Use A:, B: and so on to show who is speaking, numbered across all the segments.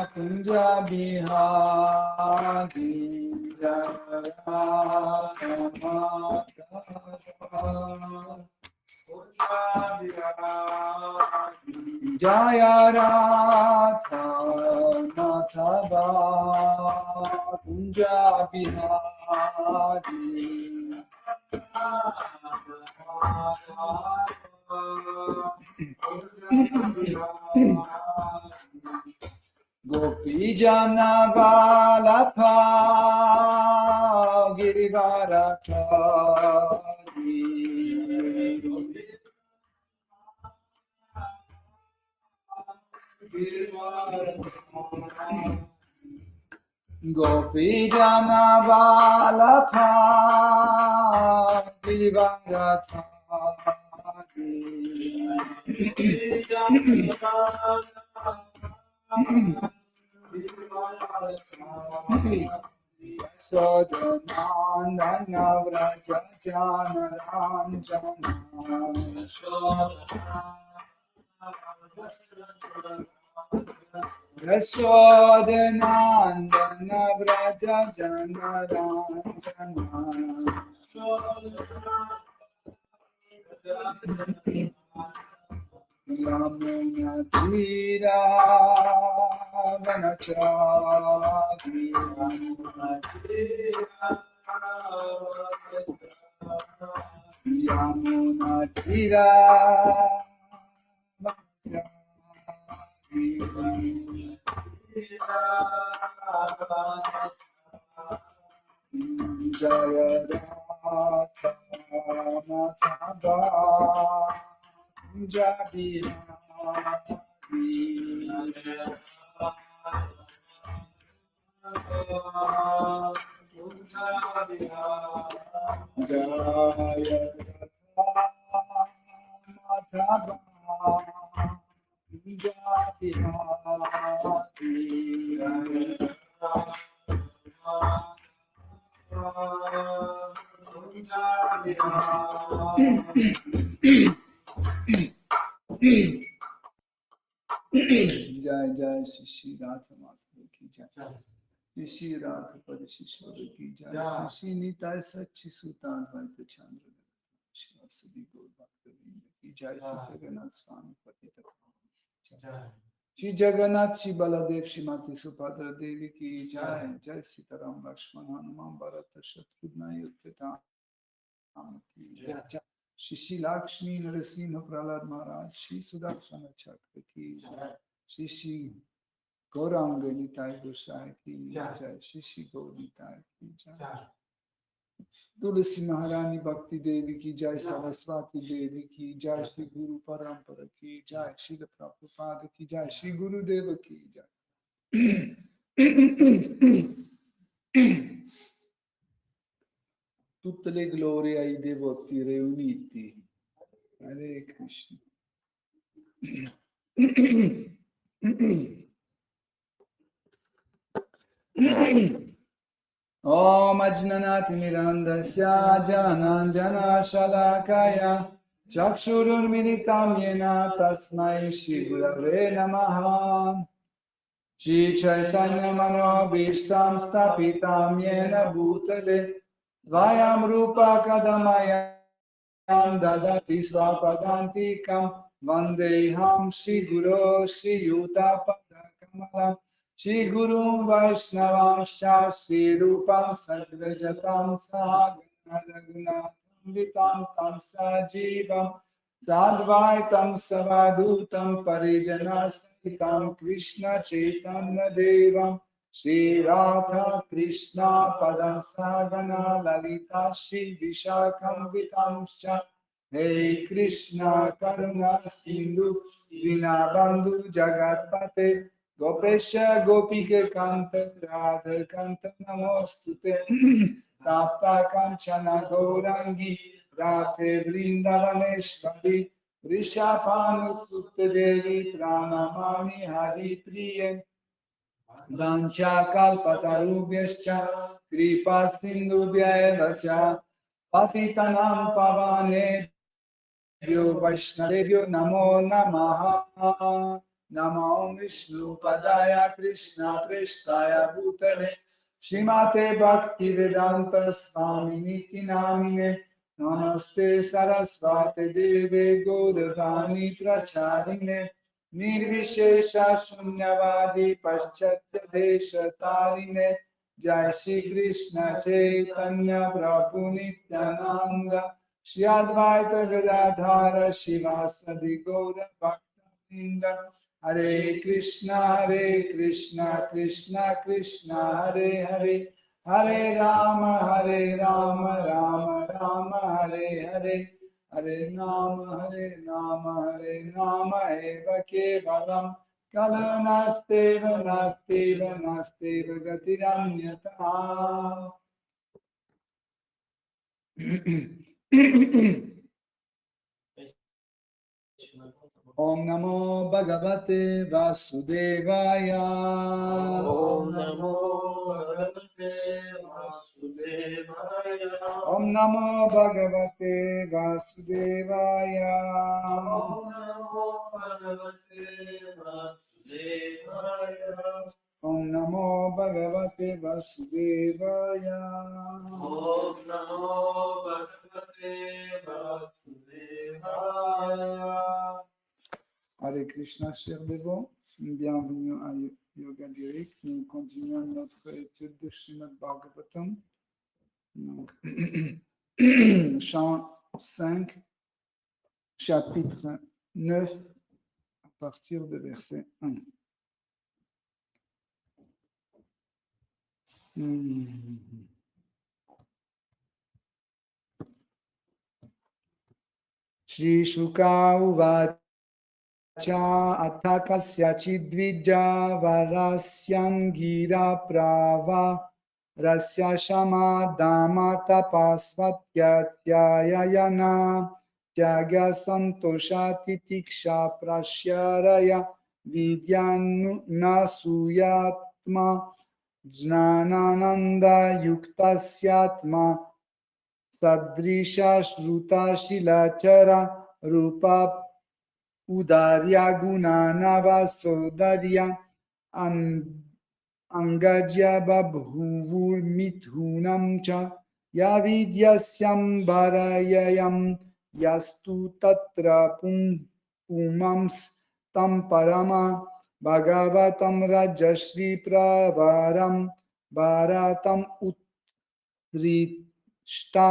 A: Kunja Bihari Jaya Radha Madhava Kunja Bihari Gopi Jana Valapha Girivarathari Gopi Jana Valapha Girivarathari Sodanandana Vraja Jana Ranjana Yashodanandana Vraja Jana Ranjana Yamuna Tira Vanachari Yamuna Tira Jaya Radha Madhava Punjabi Jaya Radha Madhava Punjabi Jai Jai Shri Radha Madhava ki Jai Shri Radha Parishishwar ki Jai Shri Nitai Sachi Suta Advaita Chandra Shri Vasadi Gaur Bhaktavinda ki Jai Shri Jagannath Swami Patita Shri Jagannath Shri Baladev Shri Mati Subhadra Devi ki Jai Jai Sitaram Lakshman Hanuman Bharata Shatrugna Yudhita ki Jai Shri Lakshmi Narasimha Prahlad Maharaj Shri Sudarshana Chakra ki Jai Shri Gauranga Nitai Gosai ki Jai Shri Gaur Nitai ki Jai Tulsi Maharani Bhakti Devi ki Jai Saraswati Devi ki Jai Shri Guru Parampara ki Jai Shri Prabhupada ki Jai Shri Guru Deva ki Jai Tutte le glorie ai devoti riuniti. Hare Krishna. Om Ajnanati Mirandasya Jananjana Shalakaya Chakshurunmilitam Yena Tasmai Shri Gurave Namaha Shri Chaitanya Manobhishtam Stapitam Yena Bhutale Svayam Rupa Kadamayam Dadati Svapadantikam Vandeham Shri Guru Shri Yuta Padakamalam Shri Guru Vaishnavamscha Shri Rupam Sagrajatam Sahagana Raghunatham Vitam Tam Sajivam Sadvaitam Savadutam Parijana Sahitam Krishna Chaitanya Devam Shri Radha Krishna Padam Sagana Lalita Shri Vishakam Vitamscha Hey Krishna Karuna Sindhu Dinabandhu Jagatpate Gopesha Gopika Kanta Radha Kanta Namostute Tapta Kanchana Gaurangi Radhe Vrindavaneshwari Rishabhanusutta Devi Pranamami Hari Priye Vancha Kalpatarubhyascha Kripa Sindhubhya Vacha Patitanam Pavane Vaishnavebhyo Namo Namaha Namo Vishnu Padaya Krishna Prestaya Bhutale Shrimate Bhaktivedanta Swami Niti Namine Namaste Sarasvate Deve Gauravani Pracharine Nirvishesha Shunyavadi Paschatya Desha Tarine Jai Shri Krishna Chaitanya Prabhu Nityananda Shri Advaita Gadadhara Shivasadi Gaura Bhakta Hare Krishna, Krishna Krishna, Hare Hare, Hare Rama, Rama Rama, Hare Hare, Hare Rama, Hare Rama, Eva Kevalam, Kalanasteva, Nasteva, Nasteva, Gatiranyata. Om Namo Bhagavate Vasudevaya.
B: Om Namo Bhagavate Vasudevaya.
A: Om Namo Bhagavate Vasudevaya.
B: Om Namo Bhagavate Vasudevaya.
A: Om Namo Bhagavate Vasudevaya.
B: Om Namo Bhagavate Vasudevaya.
A: Hare Krishna, chers dévots, bienvenue à Yoga Lyrique. Nous continuons notre étude de Srimad Bhagavatam. Donc, chant 5, chapitre 9, à partir de verset 1. Shri Shuka Uvacha Atha Kasyachidvija Varasyam Gira Prava Rasya Shama Dama Tapasvatyatyayana Tyaga Santosha Titiksha Prashyaraya Vidyana Suyatma Jnanananda Yuktasyatma Sadrisha Shruta Shilachara Rupa Udarya Gunanava Sodarya Angajya Babhuvur Mithunam Cha Yavidyasyam Bharayayam Yastu Tatra Pumams Tam Parama Bhagavatam Rajashri Pravaram Bharatam Utrishta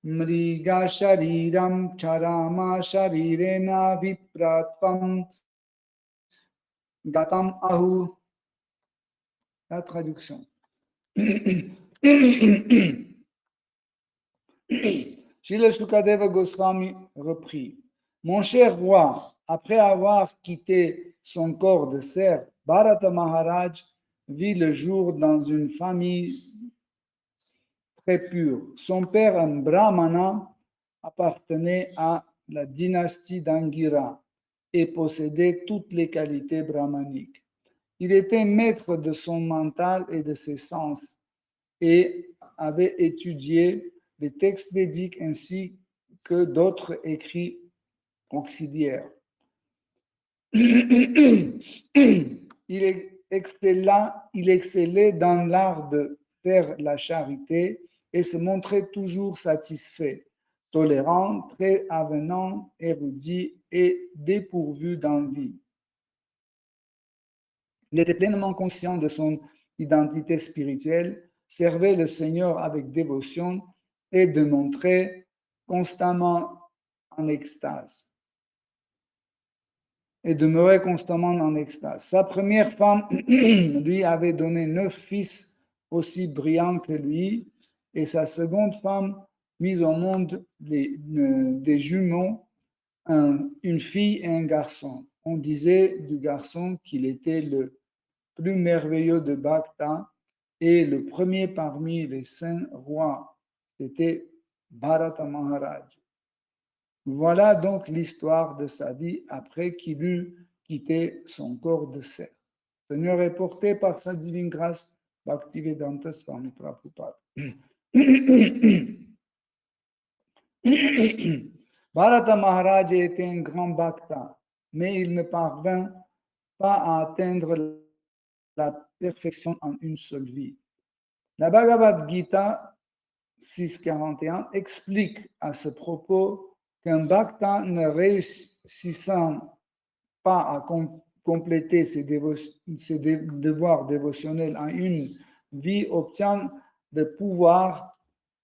A: Mriga Shariram Charama Sharirena Vipratvam Gatam Ahu. La traduction. Srila Shukadeva Goswami reprit. Mon cher roi, après avoir quitté son corps de cerf, Bharata Maharaj vit le jour dans une famille très pure. Son père, un brahmana, appartenait à la dynastie d'Angira et possédait toutes les qualités brahmaniques. Il était maître de son mental et de ses sens et avait étudié les textes védiques ainsi que d'autres écrits auxiliaires. Il excellait dans l'art de faire la charité et se montrait toujours satisfait, tolérant, très avenant, érudit et dépourvu d'envie. Il était pleinement conscient de son identité spirituelle, servait le Seigneur avec dévotion et demeurait constamment en extase. Sa première femme lui avait donné 9 fils aussi brillants que lui, et sa seconde femme mit au monde des jumeaux, une fille et un garçon. On disait du garçon qu'il était le plus merveilleux de Bhakta et le premier parmi les 5 rois. C'était Bharata Maharaj. Voilà donc l'histoire de sa vie après qu'il eut quitté son corps de cerf. Le Seigneur est porté par sa divine grâce, Bhaktivedanta Swami Prabhupada. Bharata Maharaj était un grand bhakta, mais il ne parvint pas à atteindre la perfection en une seule vie. La Bhagavad Gita 6.41 explique à ce propos qu'un bhakta ne réussissant pas à compléter ses devoirs dévotionnels en une vie obtient de pouvoir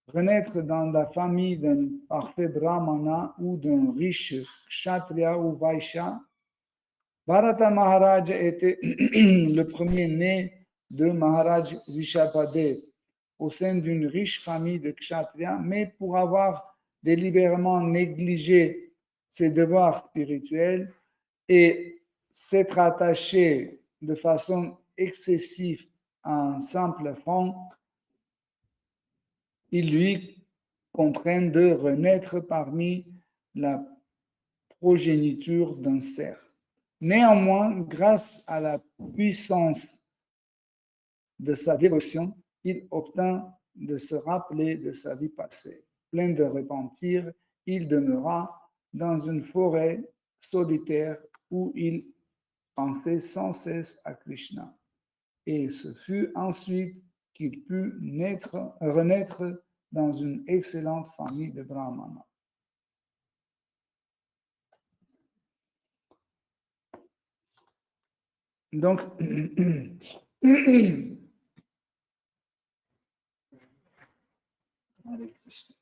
A: renaître dans la famille d'un parfait brahmana ou d'un riche kshatriya ou vaishya. Bharata Maharaj était le premier-né de Maharaj Rishabhadev au sein d'une riche famille de kshatriyas, mais pour avoir délibérément négligé ses devoirs spirituels et s'être attaché de façon excessive à un simple franc, il lui contraint de renaître parmi la progéniture d'un cerf. Néanmoins, grâce à la puissance de sa dévotion, il obtint de se rappeler de sa vie passée. Plein de repentir, il demeura dans une forêt solitaire où il pensait sans cesse à Krishna. Et ce fut ensuite qu'il put renaître dans une excellente famille de brahmanas. Donc, Hare Krishna.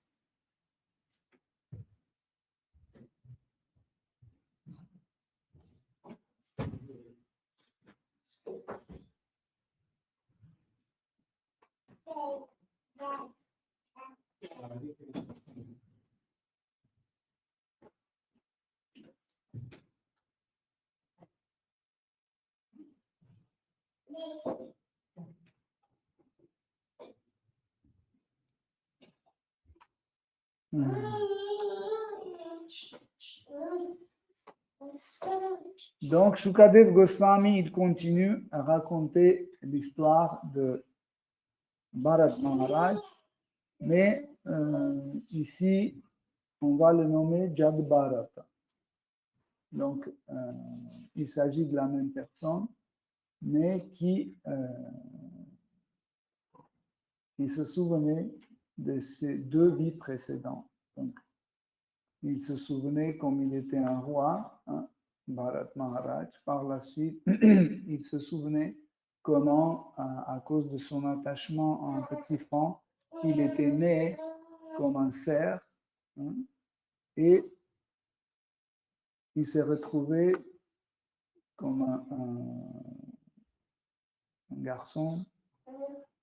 A: Donc, Shukadev Goswami, il continue à raconter l'histoire de Bharat Maharaj, mais ici, on va le nommer Jad Bharata. Donc, il s'agit de la même personne, mais qui se souvenait de ses deux vies précédentes. Donc, il se souvenait comme il était un roi, hein, Bharat Maharaj. Par la suite, il se souvenait comment, à cause de son attachement à un petit franc, il était né comme un cerf, hein, et il s'est retrouvé comme un garçon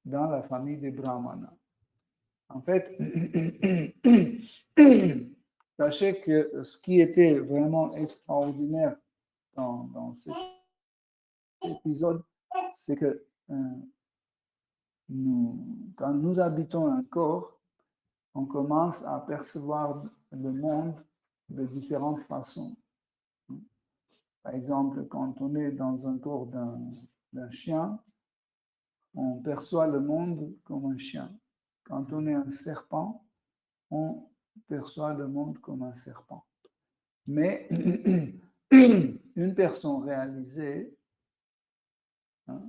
A: dans la famille des Brahmanas. En fait, sachez que ce qui était vraiment extraordinaire dans cet épisode, c'est que quand nous habitons un corps, on commence à percevoir le monde de différentes façons. Par exemple, quand on est dans un corps d'un chien, on perçoit le monde comme un chien. Quand on est un serpent, on perçoit le monde comme un serpent. Mais une personne réalisée, hein,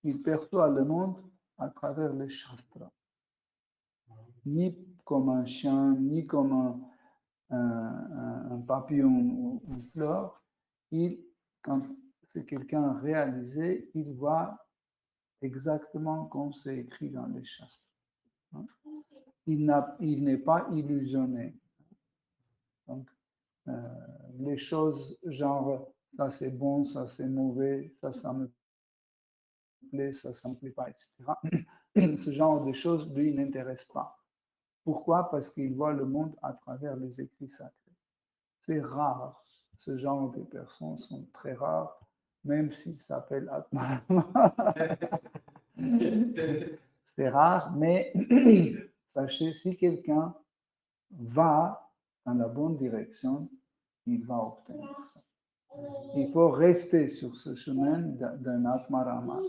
A: il perçoit le monde à travers les shastras. Ni comme un chien, ni comme un papillon ou une fleur. Quand c'est quelqu'un réalisé, il voit exactement comme c'est écrit dans les shastras. Il n'est pas illusionné. Donc, les choses genre ça c'est bon, ça c'est mauvais, ça me plaît, ça ne me plaît pas, etc. Ce genre de choses, lui, il n'intéresse pas. Pourquoi? Parce qu'il voit le monde à travers les écrits sacrés. C'est rare. Ce genre de personnes sont très rares, même s'ils s'appellent Atma. C'est rare, mais sachez, si quelqu'un va dans la bonne direction, il va obtenir ça. Il faut rester sur ce chemin d'un Atmarama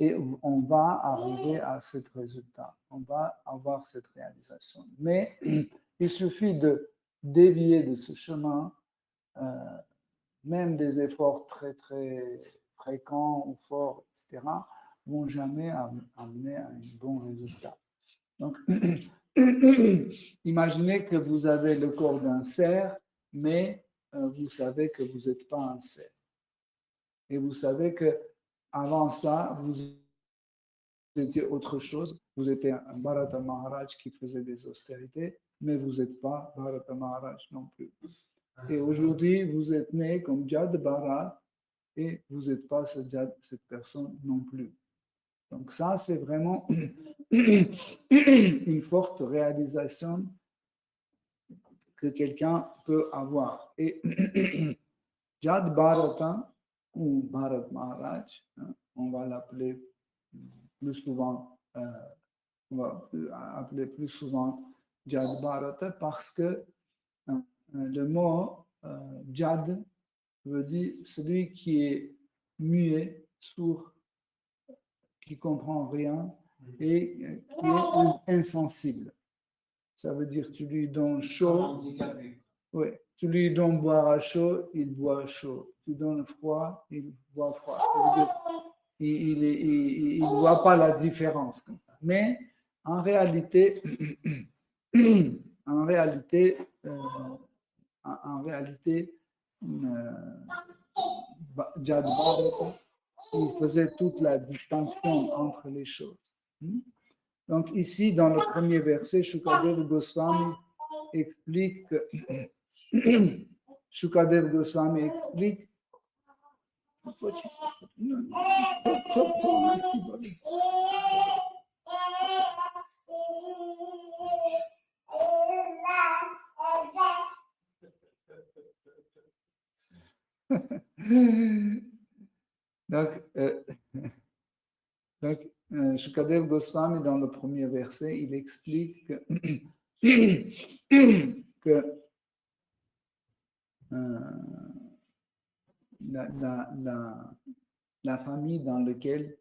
A: et on va arriver à ce résultat. On va avoir cette réalisation. Mais il suffit de dévier de ce chemin, même des efforts très, très fréquents ou forts, etc., vont jamais amener à un bon résultat. Donc, imaginez que vous avez le corps d'un cerf, mais vous savez que vous n'êtes pas un cerf. Et vous savez que avant ça, vous étiez autre chose. Vous étiez un Bharata Maharaj qui faisait des austérités, mais vous n'êtes pas Bharata Maharaj non plus. Et aujourd'hui, vous êtes né comme Jad Bharat et vous n'êtes pas cette personne non plus. Donc ça, c'est vraiment une forte réalisation que quelqu'un peut avoir. Et Jad Bharata ou Bharat Maharaj, on va l'appeler plus souvent, on va appeler plus souvent Jad Bharata parce que le mot Jad veut dire celui qui est muet, sourd, qui comprend rien et qui est insensible. Ça veut dire tu lui donnes chaud, oui, tu lui donnes boire à chaud, il boit chaud. Tu donnes froid, il boit froid. Ça veut dire, il ne voit pas la différence. Mais en réalité, en réalité, Jad Bharata, il faisait toute la distinction entre les choses. Donc ici, dans le premier verset, Shukadeva Goswami explique que Shukadeva Goswami explique donc, Shukadeva Goswami, dans le premier verset, il explique que la famille dans laquelle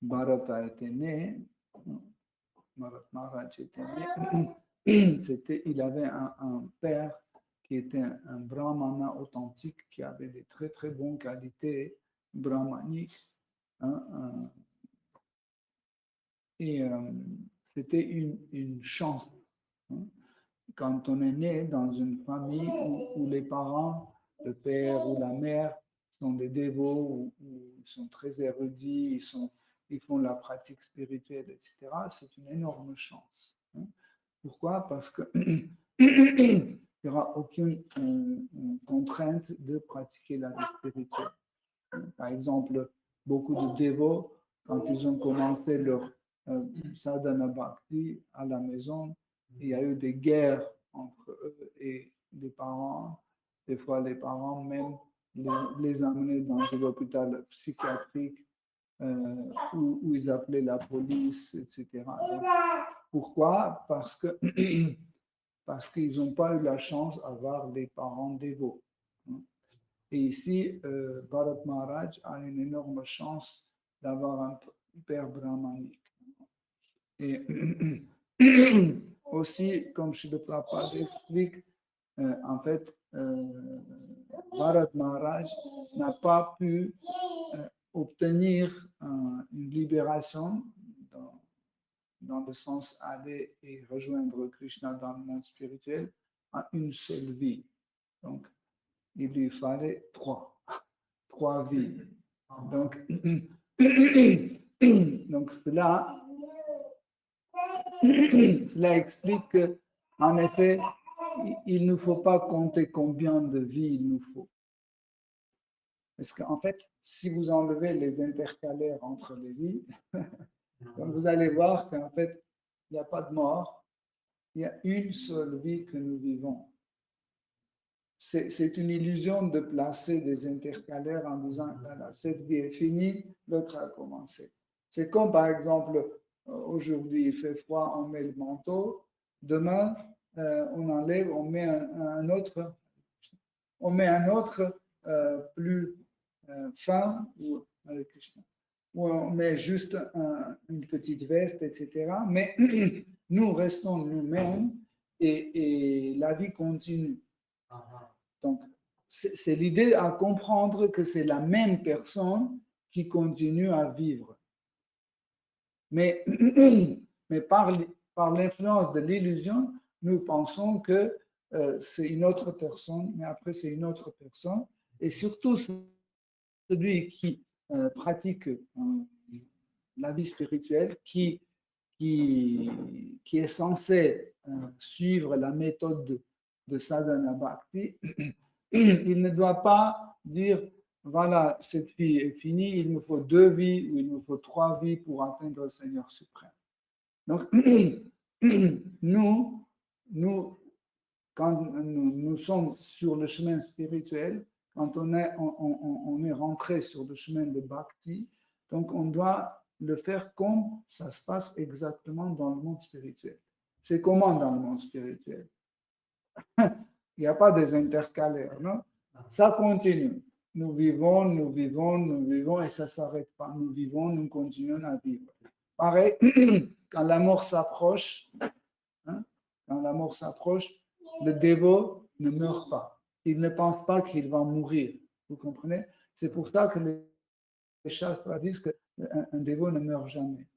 A: Bharata était né, Bharat Maharaj était né, il avait un père qui était un brahmana authentique, qui avait des très très bonnes qualités brahmaniques. Et c'était une chance. Quand on est né dans une famille où les parents, le père ou la mère, sont des dévots, ou ils sont très érudits, ils font la pratique spirituelle, etc., c'est une énorme chance. Pourquoi? Parce qu'il n'y aura aucune contrainte de pratiquer la vie spirituelle. Par exemple, beaucoup de dévots, quand ils ont commencé leur sadhana bhakti à la maison, il y a eu des guerres entre eux et les parents. Des fois, les parents même les amenaient dans un hôpital psychiatrique où ils appelaient la police, etc. Donc, pourquoi? Parce qu'ils n'ont pas eu la chance d'avoir des parents dévots. Et ici, Bharat Maharaj a une énorme chance d'avoir un père brahmanique. Et aussi, comme Srila Prabhupada explique, en fait, Bharat Maharaj n'a pas pu obtenir une libération dans le sens aller et rejoindre Krishna dans le monde spirituel en une seule vie. Donc, il lui fallait trois vies. Donc cela explique qu'en effet, il ne faut pas compter combien de vies il nous faut. Parce qu'en fait, si vous enlevez les intercalaires entre les vies, vous allez voir qu'en fait, il n'y a pas de mort, il y a une seule vie que nous vivons. C'est une illusion de placer des intercalaires en disant voilà, cette vie est finie, l'autre a commencé. C'est comme par exemple, aujourd'hui il fait froid, on met le manteau, demain on enlève, on met un autre plus fin, ou on met juste une petite veste, etc. Mais nous restons nous-mêmes et la vie continue. Donc, c'est l'idée à comprendre que c'est la même personne, qui continue à vivre. Mais, mais par l'influence de l'illusion, nous pensons que c'est une autre personne, mais après c'est une autre personne. Et surtout, celui qui pratique la vie spirituelle, qui est censé suivre la méthode de sadhana bhakti, il ne doit pas dire, voilà, cette vie est finie, il me faut 2 vies ou il me faut 3 vies pour atteindre le Seigneur suprême. Donc, nous quand nous sommes sur le chemin spirituel, quand on est rentré sur le chemin de bhakti, donc on doit le faire comme ça se passe exactement dans le monde spirituel. C'est comment dans le monde spirituel? Il n'y a pas des intercalaires, non? Ça continue. Nous vivons, nous vivons, nous vivons et ça ne s'arrête pas. Nous vivons, nous continuons à vivre. Pareil, quand la mort s'approche, hein, quand la mort s'approche, le dévot ne meurt pas. Il ne pense pas qu'il va mourir. Vous comprenez? C'est pour ça que les shastras disent qu'un dévot ne meurt jamais.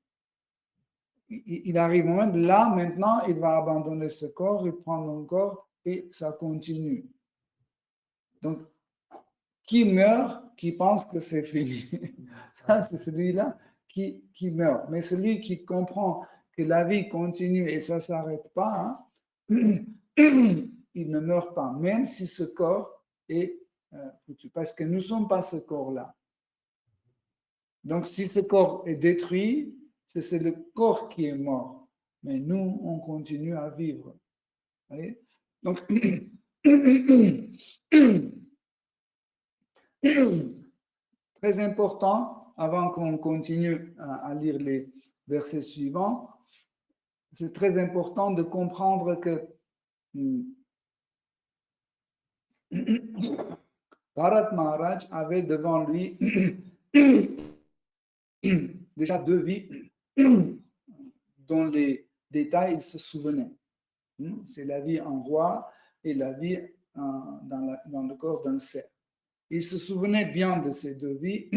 A: Il arrive un moment, là, maintenant, il va abandonner ce corps, il prend un corps et ça continue. Donc, qui meurt, qui pense que c'est fini. Ça, c'est celui-là qui meurt. Mais celui qui comprend que la vie continue et ça ne s'arrête pas, hein, il ne meurt pas, même si ce corps est foutu. Parce que nous ne sommes pas ce corps-là. Donc, si ce corps est détruit, c'est le corps qui est mort. Mais nous, on continue à vivre. Vous voyez? Donc, très important, avant qu'on continue à lire les versets suivants, c'est très important de comprendre que Bharat Maharaj avait devant lui déjà 2 vies dont les détails il se souvenait. C'est la vie en roi et la vie dans le corps d'un cerf. Il se souvenait bien de ces 2 vies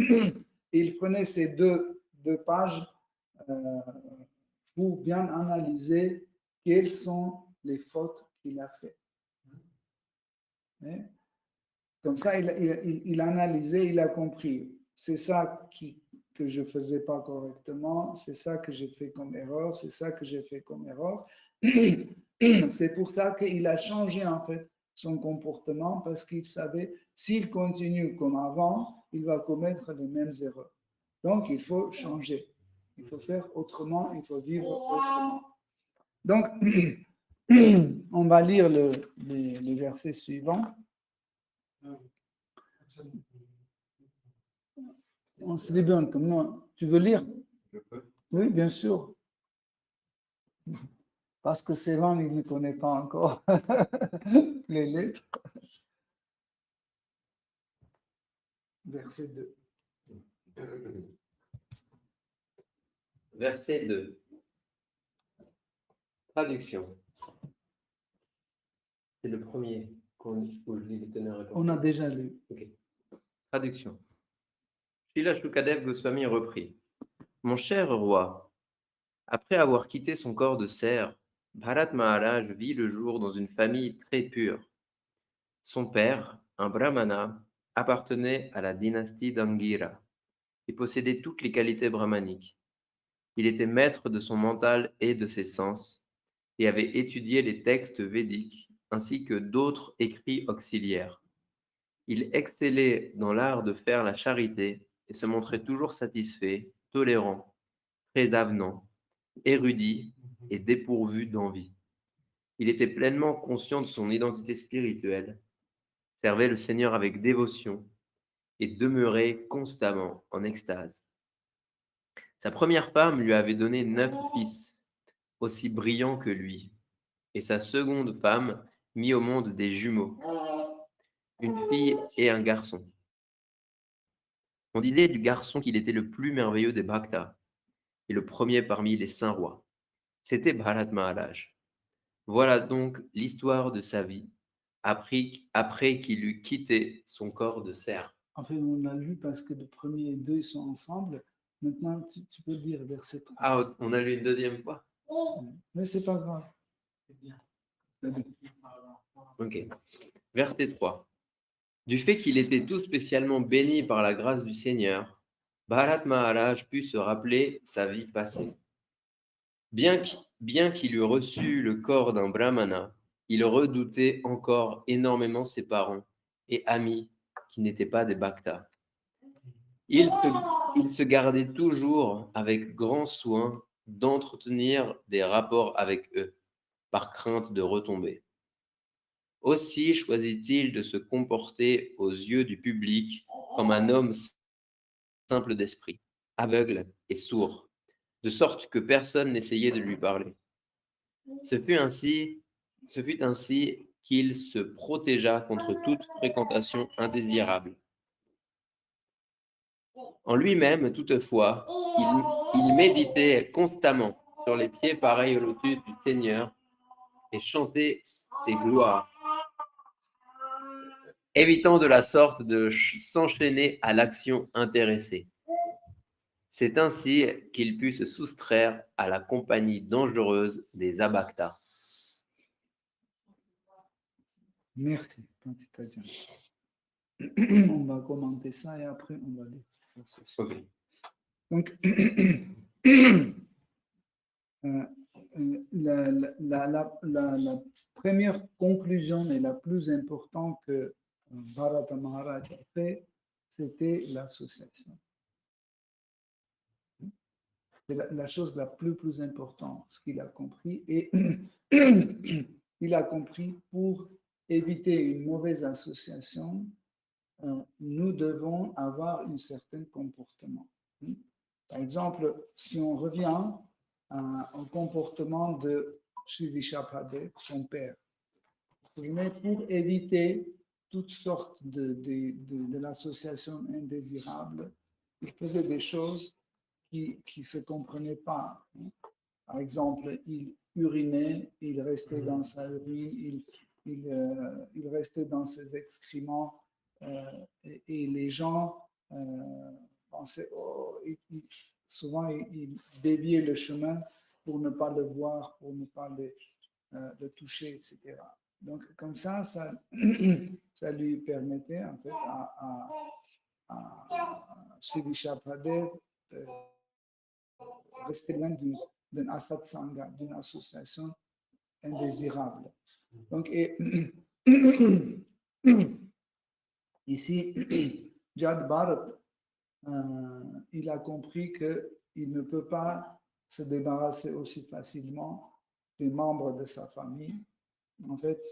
A: et il prenait ces deux pages pour bien analyser quelles sont les fautes qu'il a faites. Comme ça, il a analysé, il a compris. C'est ça que je ne faisais pas correctement, c'est ça que j'ai fait comme erreur, c'est ça que j'ai fait comme erreur. C'est pour ça qu'il a changé en fait son comportement parce qu'il savait s'il continue comme avant, il va commettre les mêmes erreurs. Donc, il faut changer. Il faut faire autrement, il faut vivre autrement. Donc, on va lire les versets suivants. On se libère comme moi. Tu veux lire?
B: Je peux.
A: Oui, bien sûr. Parce que Sévan, il ne connaît pas encore les lettres. Verset 2.
C: Verset 2. Traduction. C'est le premier où je lis les teneurs et
A: On a
C: conséquences.
A: déjà lu.
C: Okay. Traduction. Srila Shukadev Goswami reprit. Mon cher roi, après avoir quitté son corps de cerf, Bharat Maharaj vit le jour dans une famille très pure. Son père, un brahmana, appartenait à la dynastie d'Angira et possédait toutes les qualités brahmaniques. Il était maître de son mental et de ses sens et avait étudié les textes védiques ainsi que d'autres écrits auxiliaires. Il excellait dans l'art de faire la charité et se montrait toujours satisfait, tolérant, très avenant, érudit et dépourvu d'envie. Il était pleinement conscient de son identité spirituelle, servait le Seigneur avec dévotion et demeurait constamment en extase. Sa première femme lui avait donné 9 fils, aussi brillants que lui, et sa seconde femme mit au monde des jumeaux, une fille et un garçon. On disait du garçon qu'il était le plus merveilleux des Bhaktas et le premier parmi les saints rois. C'était Bharat Maharaj. Voilà donc l'histoire de sa vie, après qu'il eut quitté son corps de cerf.
A: En fait, on l'a lu parce que le premier et deux sont ensemble. Maintenant, tu peux lire verset 3.
C: Ah, on a lu une deuxième fois.
A: Mais c'est pas grave.
B: C'est bien.
C: Ok. Verset 3. Du fait qu'il était tout spécialement béni par la grâce du Seigneur, Bharat Maharaj put se rappeler sa vie passée. Bien qu'il eût reçu le corps d'un brahmana, il redoutait encore énormément ses parents et amis qui n'étaient pas des bhaktas. Il se gardait toujours avec grand soin d'entretenir des rapports avec eux, par crainte de retomber. Aussi choisit-il de se comporter aux yeux du public comme un homme simple d'esprit, aveugle et sourd, de sorte que personne n'essayait de lui parler. Ce fut ainsi qu'il se protégea contre toute fréquentation indésirable. En lui-même, toutefois, il méditait constamment sur les pieds pareils au lotus du Seigneur et chantait ses gloires, évitant de la sorte de s'enchaîner à l'action intéressée. C'est ainsi qu'il put se soustraire à la compagnie dangereuse des abhaktas.
A: Merci, Pantitajan. On va commenter ça et après on va lire.
C: Ok.
A: Donc, la première conclusion et la plus importante que Bharata Maharaj a fait, c'était l'association. C'est la chose la plus importante, ce qu'il a compris. Et il a compris pour éviter une mauvaise association, nous devons avoir un certain comportement. Par exemple, si on revient au comportement de Sri Vishabhadev, son père, pour éviter toutes sortes de l'association indésirable, il faisait des choses qui ne se comprenaient pas. Par exemple, il urinait, il restait dans sa urine, il restait dans ses excréments, et les gens pensaient, souvent il déviait le chemin pour ne pas le voir, pour ne pas le toucher, etc. Donc, comme ça lui permettait en fait à Sri Vishabhadev rester loin d'une Asat Sangha, d'une association indésirable. Donc, ici, Jad Bharat, il a compris qu'il ne peut pas se débarrasser aussi facilement des membres de sa famille. En fait,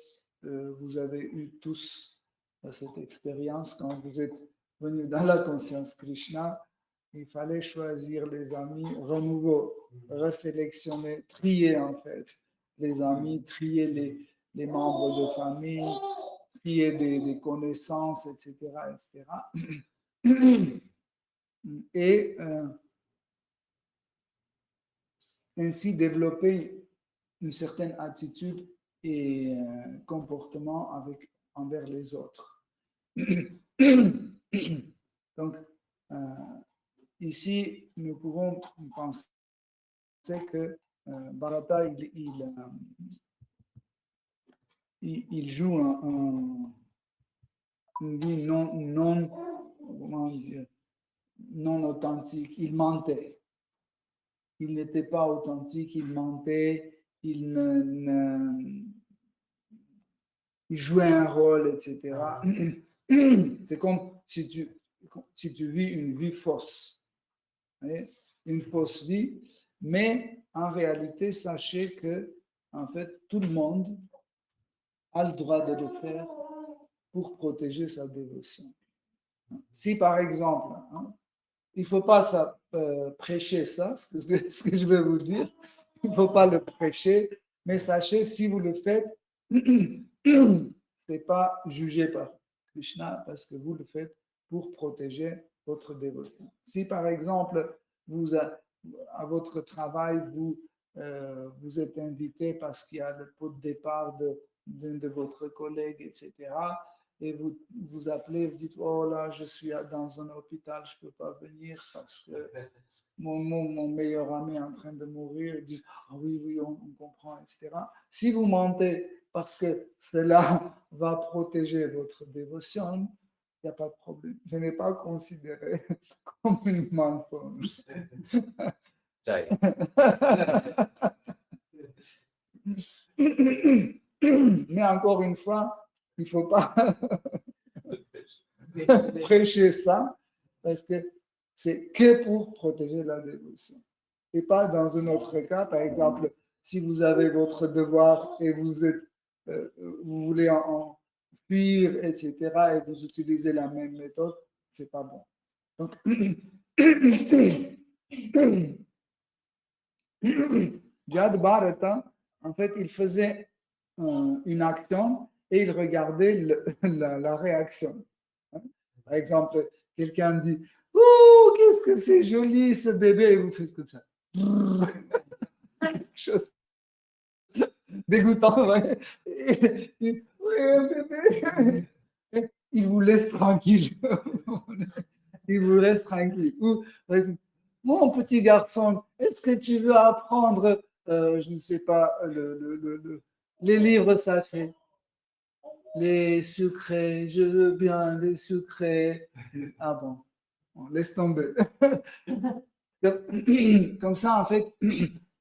A: vous avez eu tous cette expérience quand vous êtes venus dans la conscience Krishna. Il fallait choisir les amis, renouveau, resélectionner, trier en fait les amis, trier les membres de famille, trier des connaissances, etc., etc. Et ainsi développer une certaine attitude et comportement envers les autres. Donc, ici, nous pouvons penser que Bharata, il joue une vie non authentique. Il mentait. Il n'était pas authentique, il mentait, il jouait un rôle, etc. C'est comme si tu vis une vie fausse, une fausse vie, mais en réalité, sachez que en fait, tout le monde a le droit de le faire pour protéger sa dévotion. Si par exemple, il ne faut pas prêcher ça, ce que je vais vous dire, il ne faut pas le prêcher, mais sachez, si vous le faites, ce n'est pas jugé par Krishna parce que vous le faites pour protéger votre dévotion. Si par exemple, à votre travail, vous êtes invité parce qu'il y a le pot de départ d'un de votre collègue, etc., et vous appelez, vous dites, oh là, je suis dans un hôpital, je ne peux pas venir parce que mon meilleur ami est en train de mourir, ils disent, ah oui, oui, on comprend, etc. Si vous mentez parce que cela va protéger votre dévotion, il n'y a pas de problème. Ce n'est pas considéré comme une mensonge.
C: Jai.
A: Mais encore une fois, il ne faut pas prêcher ça parce que c'est que pour protéger la dévotion. Et pas dans un autre cas, par exemple, si vous avez votre devoir et vous voulez en fuir, etc., et vous utilisez la même méthode, c'est pas bon. Donc, Jad Bharata, en fait, il faisait une action et il regardait la réaction. Par exemple, quelqu'un dit, oh, qu'est-ce que c'est joli ce bébé, et vous faites comme ça. Quelque chose dégoûtant, ouais. Oui, un bébé. Il vous laisse tranquille. Il vous laisse tranquille. Ou, mon petit garçon, est-ce que tu veux apprendre, je ne sais pas, les livres sacrés, les secrets, je veux bien les secrets. Ah bon, laisse tomber. Comme ça, en fait,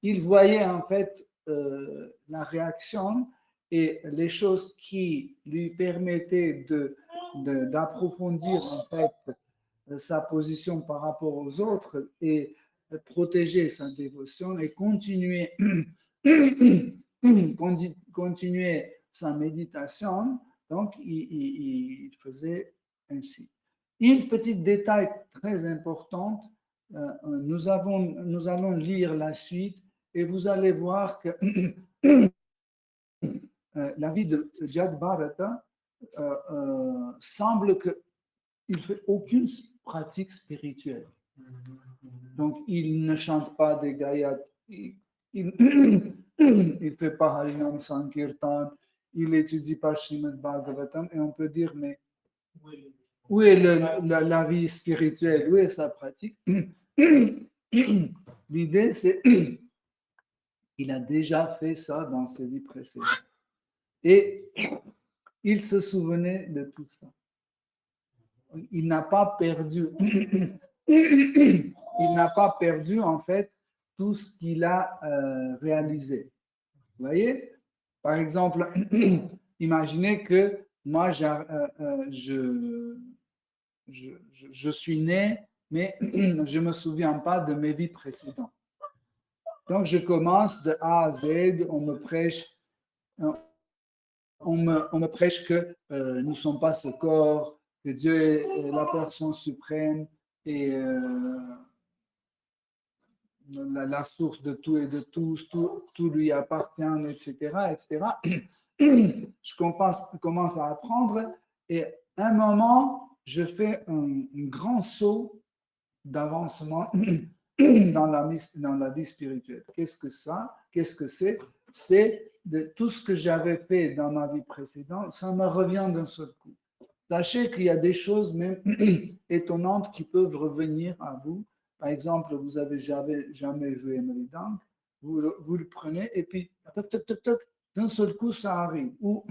A: il voyait en fait la réaction et les choses qui lui permettaient d'approfondir en fait sa position par rapport aux autres et protéger sa dévotion et continuer sa méditation. Donc, il faisait ainsi. Un petit détail très important, nous allons lire la suite et vous allez voir que la vie de Jad Bharata semble qu'il ne fait aucune pratique spirituelle. Donc, il ne chante pas des gayats, il ne fait pas Harinam Sankirtan, il n'étudie pas Srimad Bhagavatam, et on peut dire, mais où est la vie spirituelle, où est sa pratique? L'idée, c'est qu'il a déjà fait ça dans ses vies précédentes. Et il se souvenait de tout ça. Il n'a pas perdu. Il n'a pas perdu, en fait, tout ce qu'il a réalisé. Vous voyez? Par exemple, imaginez que moi, je suis né, mais je ne me souviens pas de mes vies précédentes. Donc, je commence de A à Z, on me prêche que nous ne sommes pas ce corps, que Dieu est la personne suprême et la source de tout et de tous, tout lui appartient, etc., etc. Je commence à apprendre et à un moment, je fais un grand saut d'avancement dans la vie spirituelle. Qu'est-ce que c'est? C'est de tout ce que j'avais fait dans ma vie précédente, ça me revient d'un seul coup. Sachez qu'il y a des choses même étonnantes qui peuvent revenir à vous. Par exemple, vous n'avez jamais joué Mridang, vous le prenez et puis d'un seul coup ça arrive. Ou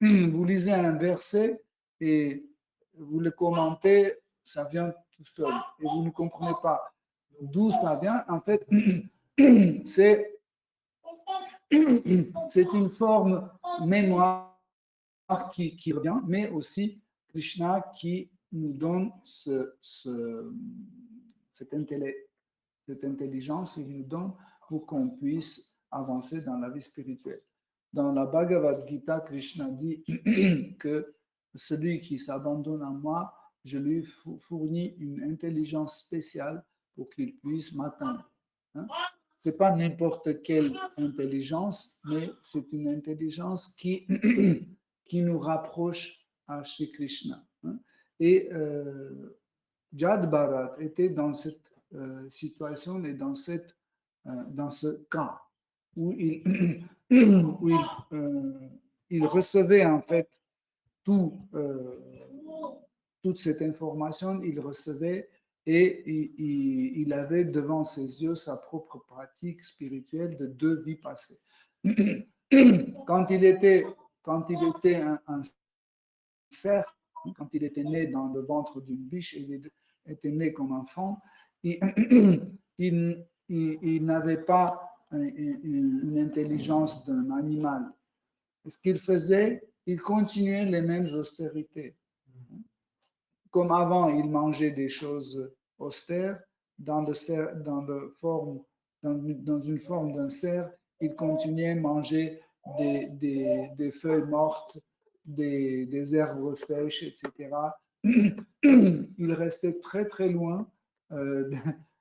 A: vous lisez un verset et vous le commentez, ça vient tout seul et vous ne comprenez pas d'où ça vient. En fait, c'est une forme mémoire qui revient, mais aussi Krishna qui nous donne cette intelligence, il nous donne pour qu'on puisse avancer dans la vie spirituelle. Dans la Bhagavad Gita, Krishna dit que celui qui s'abandonne à moi, je lui fournis une intelligence spéciale pour qu'il puisse m'atteindre. Hein? Ce n'est pas n'importe quelle intelligence, mais c'est une intelligence qui nous rapproche à Shri Krishna. Hein? Et Jad Bharat était dans cette situation et dans ce cas où il recevait en fait toute cette information, il recevait et il avait devant ses yeux sa propre pratique spirituelle de 2 vies passées. Quand il était un cerf, quand il était né dans le ventre d'une biche, il était né comme enfant, il n'avait pas une intelligence d'un animal. Et ce qu'il faisait, il continuait les mêmes austérités. Comme avant, il mangeait des choses austères, dans une forme d'un cerf, il continuait à manger des feuilles mortes, des herbes sèches, etc. Il restait très très loin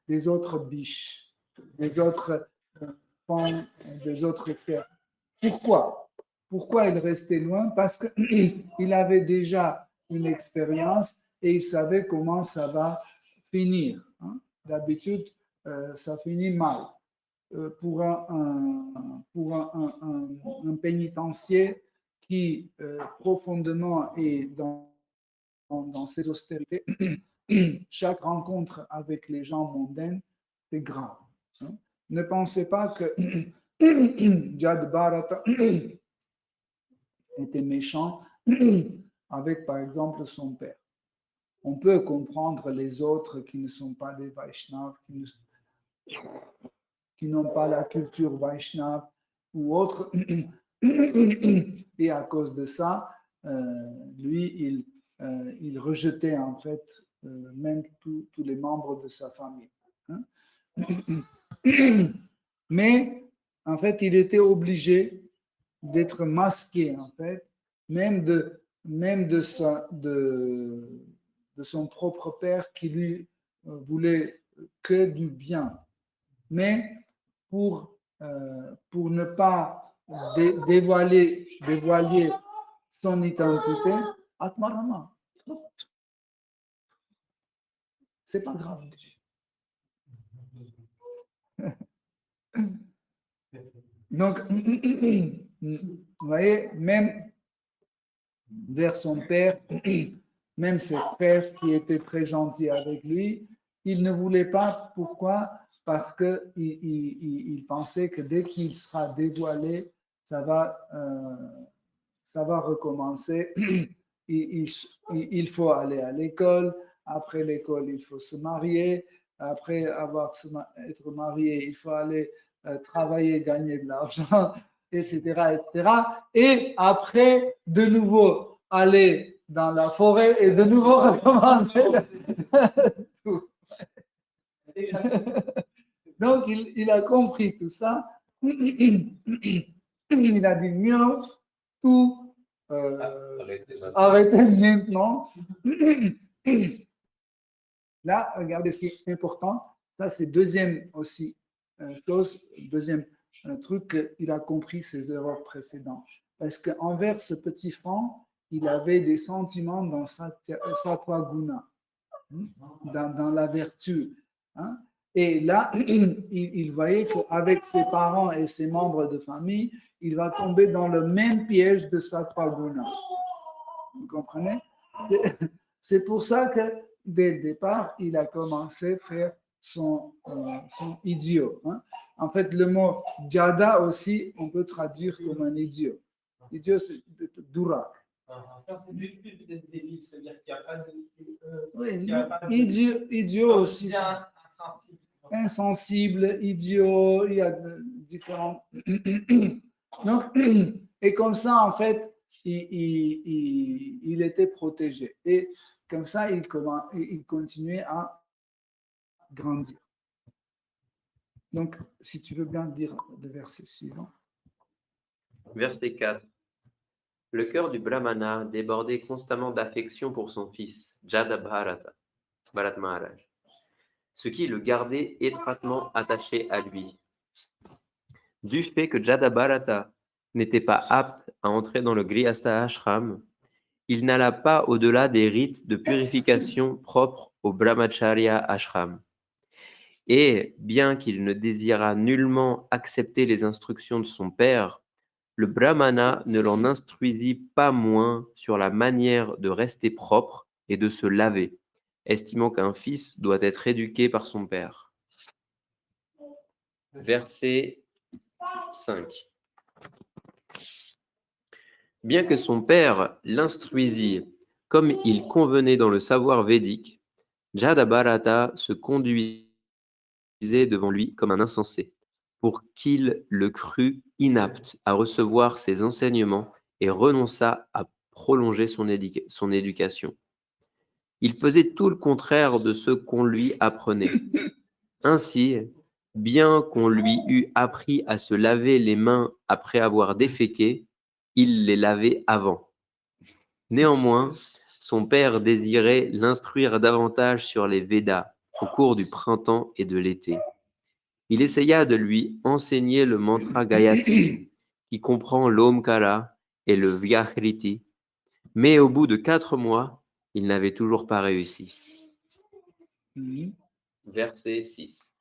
A: des autres biches, des autres pommes, des autres cerfs. Pourquoi? Pourquoi il restait loin? Parce qu'il avait déjà une expérience et il savait comment ça va finir. Hein. D'habitude, ça finit mal. Pour un pénitencier qui profondément est dans cette austérité, chaque rencontre avec les gens mondains, c'est grave. Hein. Ne pensez pas que Jad Bharata était méchant avec, par exemple, son père. On peut comprendre les autres qui ne sont pas des Vaishnavas, qui n'ont pas la culture Vaishnava ou autre. Et à cause de ça, lui, il rejetait en fait même tous les membres de sa famille. Hein. Mais en fait, il était obligé d'être masqué, en fait, même de son propre père qui lui voulait que du bien. Mais pour ne pas dévoiler son identité, Atmarama, c'est pas grave. Donc, vous voyez, même vers son père, même ses frères qui étaient très gentils avec lui, il ne voulait pas. Pourquoi? Parce qu'il pensait que dès qu'il sera dévoilé, ça va recommencer. Il faut aller à l'école. Après l'école, il faut se marier. Après être marié, il faut aller travailler, gagner de l'argent, etc., etc. Et après, de nouveau, aller dans la forêt et de nouveau recommencer. Donc, il a compris tout ça. Il a dit mieux tout arrêtez maintenant. Là, regardez ce qui est important. Ça, c'est deuxième aussi chose, deuxième truc qu'il a compris ses erreurs précédentes. Parce qu'envers ce petit franc, il avait des sentiments dans Sattva Guna, dans la vertu. Hein. Et là, il voyait qu'avec ses parents et ses membres de famille, il va tomber dans le même piège de Sattva Guna. Vous comprenez? C'est pour ça que dès le départ, il a commencé à faire son idiot. Hein. En fait, le mot Jada aussi, on peut traduire comme un idiot. Idiot, c'est Durak.
B: C'est peut-être débile, c'est-à-dire qu'il n'y a pas de.
A: Oui, idiot aussi. Insensible, idiot, il y a différents. Donc, et comme ça, en fait, il était protégé. Et comme ça, il continuait à grandir. Donc, si tu veux bien dire le verset suivant.
C: Verset 4. Le cœur du Brahmana débordait constamment d'affection pour son fils, Jada Bharata, Bharat Maharaj, ce qui le gardait étroitement attaché à lui. Du fait que Jada Bharata n'était pas apte à entrer dans le Grihastha Ashram, il n'alla pas au-delà des rites de purification propres au Brahmacharya Ashram. Et bien qu'il ne désirât nullement accepter les instructions de son père, le brahmana ne l'en instruisit pas moins sur la manière de rester propre et de se laver, estimant qu'un fils doit être éduqué par son père. Verset 5. Bien que son père l'instruisît comme il convenait dans le savoir védique, Jadabharata se conduisait devant lui comme un insensé, pour qu'il le crût inapte à recevoir ses enseignements et renonça à prolonger son éducation. Il faisait tout le contraire de ce qu'on lui apprenait. Ainsi, bien qu'on lui eût appris à se laver les mains après avoir déféqué, il les lavait avant. Néanmoins, son père désirait l'instruire davantage sur les Védas au cours du printemps et de l'été. Il essaya de lui enseigner le mantra Gayatri, qui comprend l'Omkara et le Vyakriti, mais au bout de 4 mois, il n'avait toujours pas réussi. Verset 6.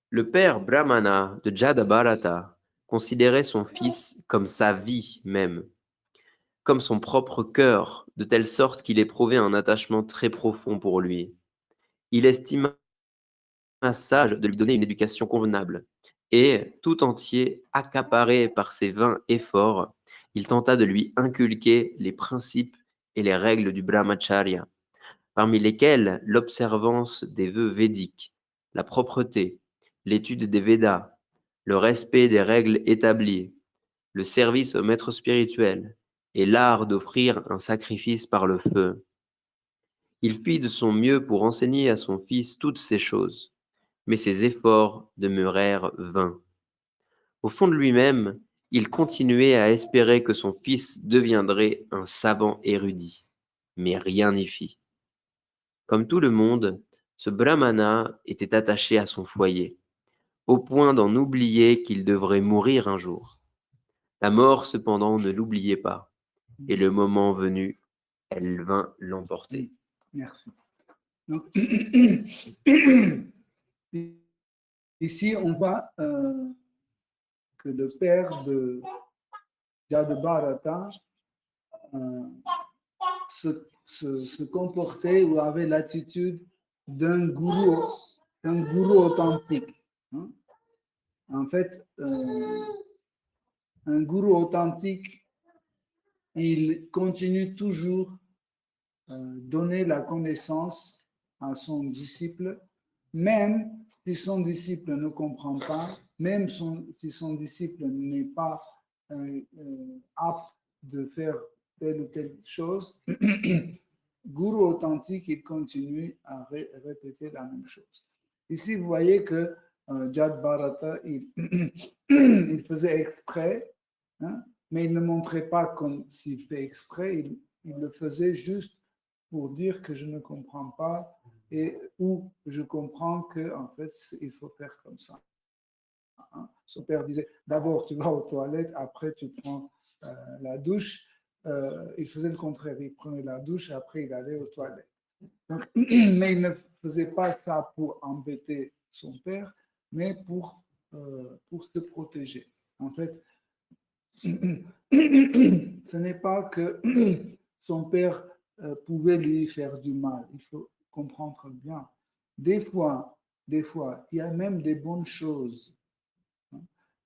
C: Le père Brahmana de Jadabharata considérait son fils comme sa vie même, comme son propre cœur, de telle sorte qu'il éprouvait un attachement très profond pour lui. Il estima sage de lui donner une éducation convenable, et, tout entier accaparé par ses vains efforts, il tenta de lui inculquer les principes et les règles du brahmacharya, parmi lesquels l'observance des vœux védiques, la propreté, l'étude des Védas, le respect des règles établies, le service au maître spirituel et l'art d'offrir un sacrifice par le feu. Il fit de son mieux pour enseigner à son fils toutes ces choses, mais ses efforts demeurèrent vains. Au fond de lui-même, il continuait à espérer que son fils deviendrait un savant érudit, mais rien n'y fit. Comme tout le monde, ce brahmana était attaché à son foyer, au point d'en oublier qu'il devrait mourir un jour. La mort, cependant, ne l'oubliait pas, et le moment venu, elle vint l'emporter.
A: Merci. Donc, ici, on voit que le père de Jadabharata se comportait ou avait l'attitude d'un gourou authentique. Hein. En fait, un gourou authentique, il continue toujours donner la connaissance à son disciple, même si son disciple ne comprend pas, même si son disciple n'est pas apte de faire telle ou telle chose, gourou authentique, il continue à répéter la même chose. Ici, vous voyez que Jadabharata, il faisait exprès, hein, mais il ne montrait pas comme s'il fait exprès, il le faisait juste pour dire que je ne comprends pas et où je comprends que en fait il faut faire comme ça. Hein. Son père disait d'abord tu vas aux toilettes, après tu prends la douche. Il faisait le contraire, il prenait la douche, après il allait aux toilettes. Donc, mais il ne faisait pas ça pour embêter son père, mais pour se protéger. En fait, ce n'est pas que son père pouvait lui faire du mal. Il faut comprendre bien. Des fois, il y a même des bonnes choses.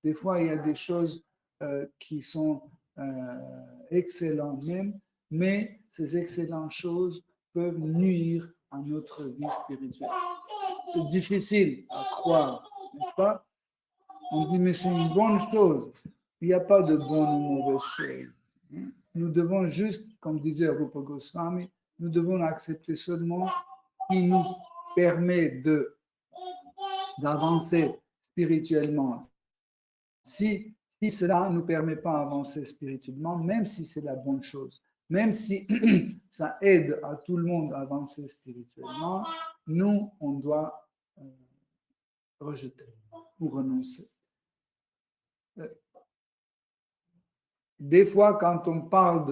A: Des fois, il y a des choses qui sont excellentes même, mais ces excellentes choses peuvent nuire à notre vie spirituelle. C'est difficile à croire, n'est-ce pas? On dit, mais c'est une bonne chose. Il n'y a pas de bonne ou mauvaise chose. Nous devons juste, comme disait Rupa Goswami, nous devons accepter seulement ce qui nous permet d'avancer spirituellement. Si cela ne nous permet pas d'avancer spirituellement, même si c'est la bonne chose, même si ça aide à tout le monde à avancer spirituellement, nous, on doit rejeter ou renoncer. Des fois, quand on parle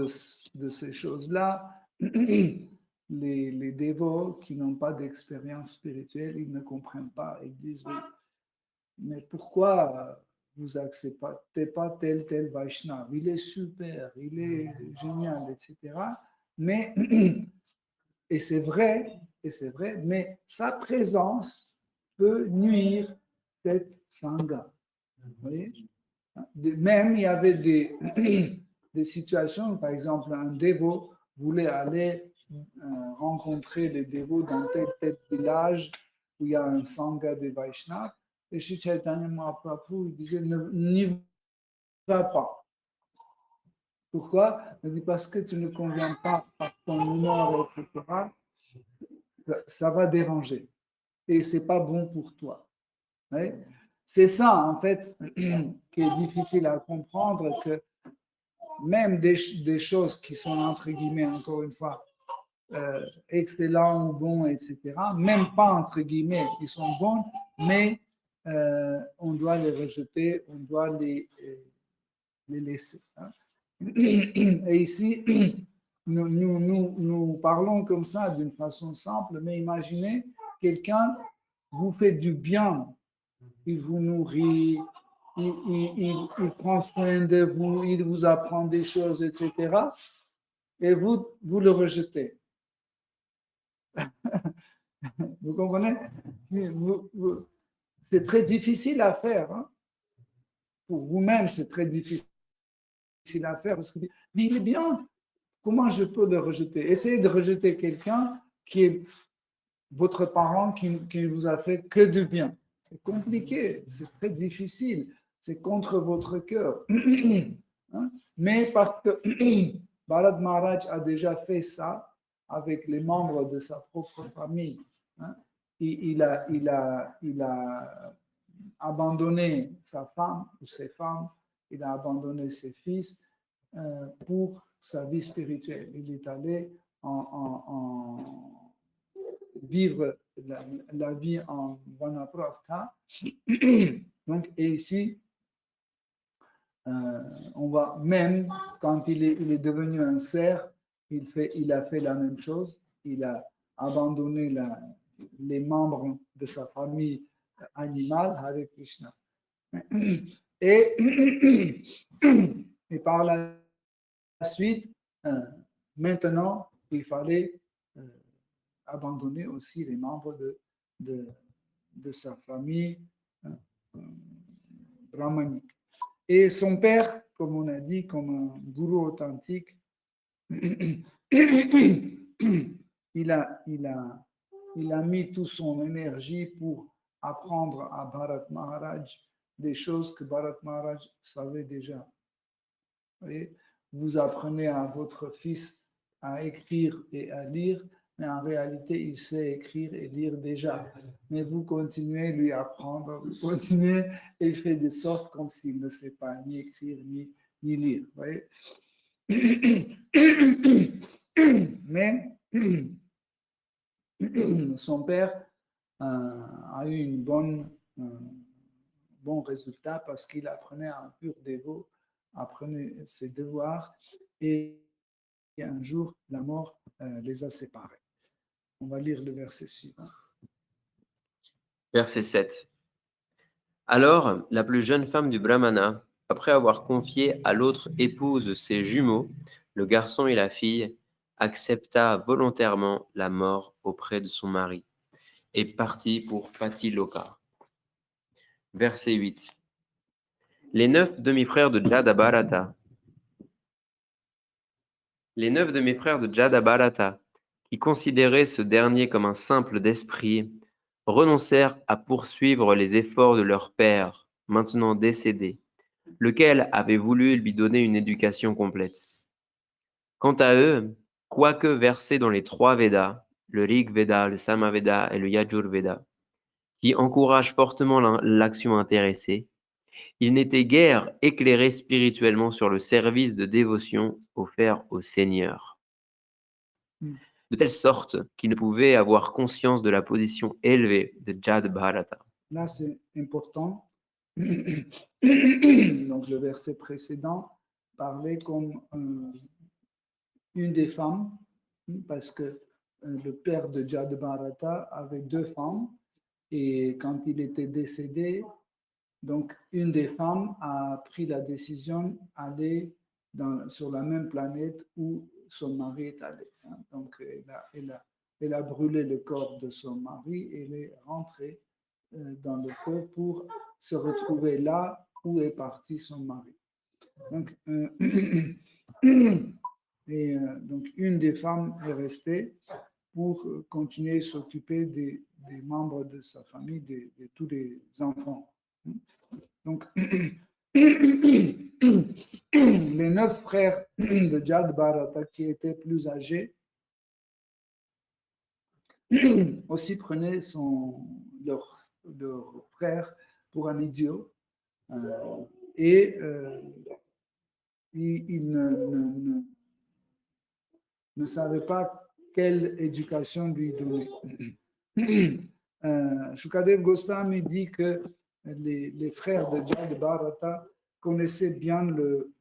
A: de ces choses-là, les dévots qui n'ont pas d'expérience spirituelle, ils ne comprennent pas. Ils disent, oui, mais pourquoi vous acceptez pas tel Vaishnav. Il est super, il est génial, etc. Mais, et c'est vrai, mais sa présence peut nuire cette sangha. Vous voyez? Même il y avait des situations, par exemple, un dévot voulait aller rencontrer les dévots dans tel village où il y a un sangha de Vaishnav. Et Sri Chaitanya Mahaprabhu disait n'y va pas. Pourquoi? Il dit parce que tu ne conviens pas à ton humeur, etc. Ça va déranger et c'est pas bon pour toi. Ouais? C'est ça en fait qui est difficile à comprendre, que même des choses qui sont entre guillemets, encore une fois, excellents ou bons, etc. Même pas entre guillemets, ils sont bons, mais on doit les rejeter, on doit les laisser. Hein. Et ici, nous parlons comme ça d'une façon simple, mais imaginez, quelqu'un vous fait du bien, il vous nourrit, il prend soin de vous, il vous apprend des choses, etc. Et vous le rejetez. Vous comprenez? C'est très difficile à faire. Hein? Pour vous-même, c'est très difficile à faire parce que mais il est bien. Comment je peux le rejeter? Essayez de rejeter quelqu'un qui est votre parent qui ne vous a fait que du bien. C'est compliqué, c'est très difficile, c'est contre votre cœur. Hein? Mais parce que Bharad Maharaj a déjà fait ça avec les membres de sa propre famille. Hein? Il a abandonné sa femme ou ses femmes, il a abandonné ses fils pour sa vie spirituelle. Il est allé en vivre la vie en Vanaprastha. Donc, et ici, on va, même quand il est devenu un cerf, il a fait la même chose. Il a abandonné les membres de sa famille animale, Hare Krishna. Et, et par la suite, maintenant, il fallait abandonner aussi les membres de sa famille brahmanique. Et son père, comme on a dit, comme un gourou authentique, il a mis toute son énergie pour apprendre à Bharat Maharaj des choses que Bharat Maharaj savait déjà. Vous apprenez à votre fils à écrire et à lire, mais en réalité, il sait écrire et lire déjà. Mais vous continuez à lui apprendre, vous continuez, et il fait de sorte comme s'il ne sait pas ni écrire ni lire. Voyez. Mais son père a eu un bon résultat parce qu'il apprenait à un pur dévot, apprenait ses devoirs, et un jour, la mort les a séparés. On va lire le verset suivant.
C: Verset 7. Alors, la plus jeune femme du Brahmana, après avoir confié à l'autre épouse ses jumeaux, le garçon et la fille, accepta volontairement la mort auprès de son mari et partit pour Patiloka. Verset 8. Les 9 demi-frères de Jadabharata. Les 9 demi-frères de Jadabharata, qui considéraient ce dernier comme un simple d'esprit, renoncèrent à poursuivre les efforts de leur père, maintenant décédé, lequel avait voulu lui donner une éducation complète. Quant à eux, quoique versés dans les 3 Védas, le Rig Veda, le Samaveda et le Yajur Veda, qui encouragent fortement l'action intéressée, ils n'étaient guère éclairés spirituellement sur le service de dévotion offert au Seigneur, de telle sorte qu'ils ne pouvaient avoir conscience de la position élevée de Jadabharata.
A: Là, c'est important. Donc, le verset précédent parlait comme une des femmes, parce que le père de Jadabharata avait 2 femmes, et quand il était décédé, donc une des femmes a pris la décision d'aller sur la même planète où son mari est allé. Hein. Donc elle a brûlé le corps de son mari et elle est rentrée dans le feu pour se retrouver là où est parti son mari. Donc, donc une des femmes est restée pour continuer à s'occuper des membres de sa famille, de tous les enfants. Donc, les 9 frères de Jad Bharata qui étaient plus âgés aussi prenaient leur frère pour un idiot et ils ne savaient pas quelle éducation lui donner. Shukadev Goswami dit que les frères de Jad Bharata connaissaient bien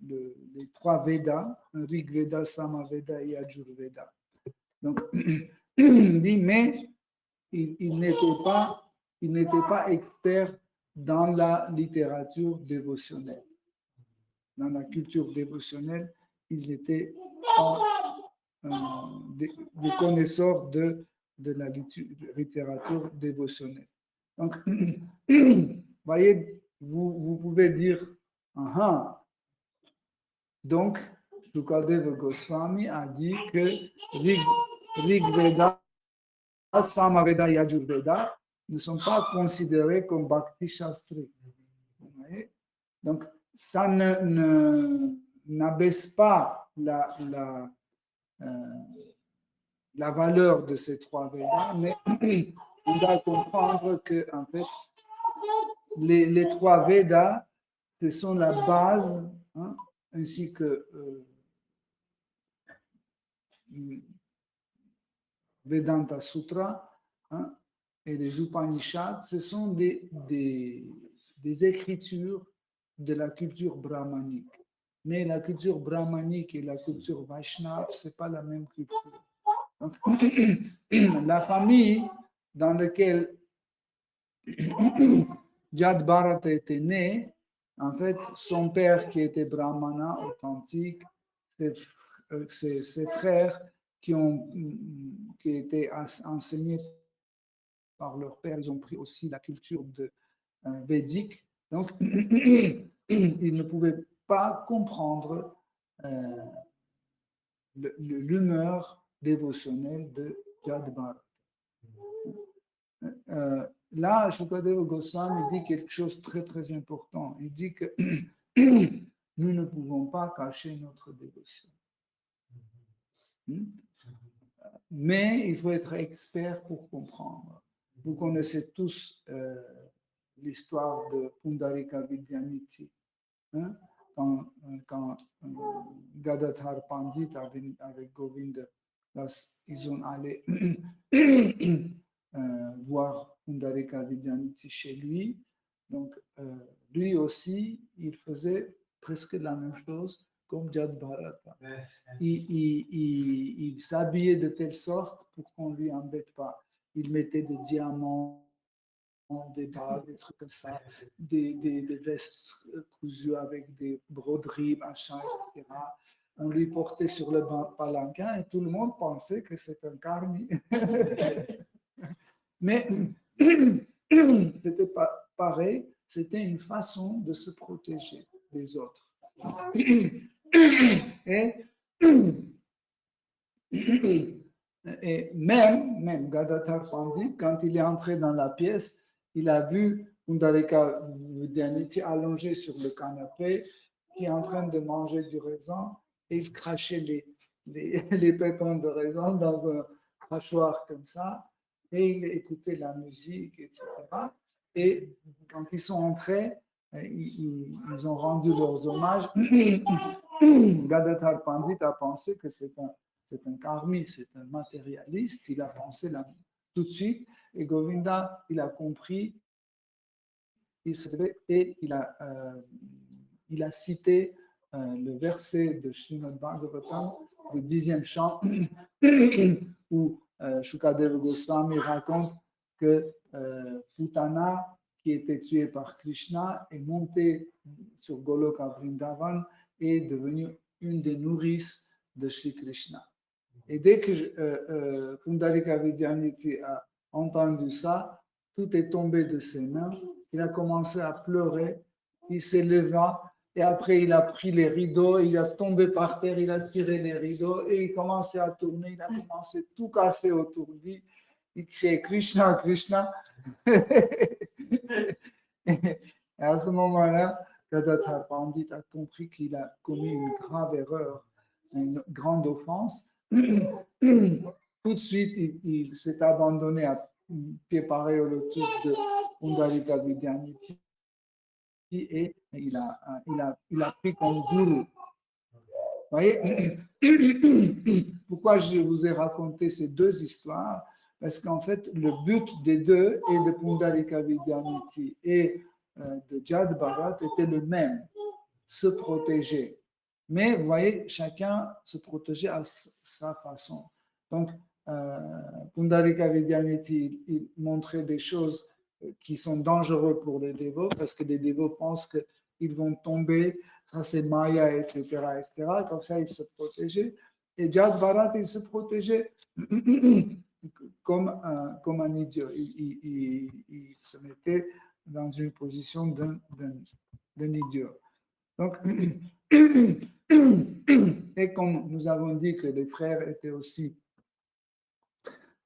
A: les 3 Védas, Rig Veda, Sama Veda et Ajur Veda. Donc, il dit, mais il n'était pas expert dans la littérature dévotionnelle. Dans la culture dévotionnelle, ils n'étaient pas des connaisseurs de la littérature dévotionnelle. Donc, voyez, vous pouvez dire, donc, Shukadeva Goswami a dit que Rig Veda, Samaveda et Yajurveda ne sont pas considérés comme Bhakti Shastri. Donc, ça n'abaisse pas la valeur de ces 3 Védas, mais on doit comprendre que, en fait, les 3 Védas, ce sont la base, hein, ainsi que Vedanta Sutra, hein, et les Upanishads, ce sont des écritures de la culture brahmanique. Mais la culture brahmanique et la culture Vaishnava, ce n'est pas la même culture. Donc, la famille dans laquelle Jad Bharata était né, en fait, son père qui était brahmana authentique, ses frères qui étaient enseignés par leur père, ils ont pris aussi la culture védique. Donc, ils ne pouvaient pas comprendre l'humeur dévotionnelle de Jad Bharata. Là, Shukadeva Goswami dit quelque chose de très très important. Il dit que nous ne pouvons pas cacher notre dévotion. Mais il faut être expert pour comprendre. Vous connaissez tous l'histoire de Pundarika Vidyanidhi. Hein? Quand Gadadhar Pandit avec Govinda, ils ont allé voir Pundarika Vidyanidhi chez lui. Donc, lui aussi, il faisait presque la même chose comme Jad Bharata. Il s'habillait de telle sorte pour qu'on ne lui embête pas. Il mettait des diamants, des bagues, des trucs comme ça, des vestes cousues avec des broderies, machin, etc. On lui portait sur le palanquin et tout le monde pensait que c'était un karmi. Mais c'était pas pareil, c'était une façon de se protéger des autres. Et même Gadadhar Pandit, quand il est entré dans la pièce, il a vu Pundarika Vidyanidhi allongé sur le canapé, qui est en train de manger du raisin, et il crachait les pépins de raisin dans un crachoir comme ça, et il écoutait la musique, etc. Et quand ils sont entrés, ils ont rendu leurs hommages. Gadadhar Pandit a pensé que c'est un karmi, c'est un matérialiste. Il a pensé là tout de suite. Et Govinda, il a compris. Et il a cité le verset de Srimad Bhagavatam, le 10e chant, où Shukadeva Goswami raconte que Putana, qui était tué par Krishna, est montée sur Goloka Vrindavan et est devenue une des nourrices de Shri Krishna. Et dès que Pundarika Vidyanidhi a entendu ça, tout est tombé de ses mains. Il a commencé à pleurer, il s'est levé et après il a pris les rideaux, il a tombé par terre, il a tiré les rideaux et il commençait à tourner, il a commencé à tout casser autour de lui. Il criait Krishna, Krishna. Et à ce moment-là, Gadadhar Pandit a compris qu'il a commis une grave erreur, une grande offense. Tout de suite, il s'est abandonné à pied pareil au lotus de Pundarika Vidyanidhi et il a pris comme gourou. Vous voyez, pourquoi je vous ai raconté ces deux histoires? Parce qu'en fait, le but des deux, et de Pundarika Vidyanidhi et de Jad Bharat, était le même, se protéger. Mais vous voyez, chacun se protégeait à sa façon. Donc, Pundarika Vidyanidhi, il montrait des choses qui sont dangereuses pour les dévots, parce que les dévots pensent qu'ils vont tomber, ça c'est Maya, etc., etc. Comme ça, il se protégeait. Et Jad Bharat, il se protégeait comme un idiot. Il se mettait dans une position d'un idiot. Donc, et comme nous avons dit que les frères étaient aussi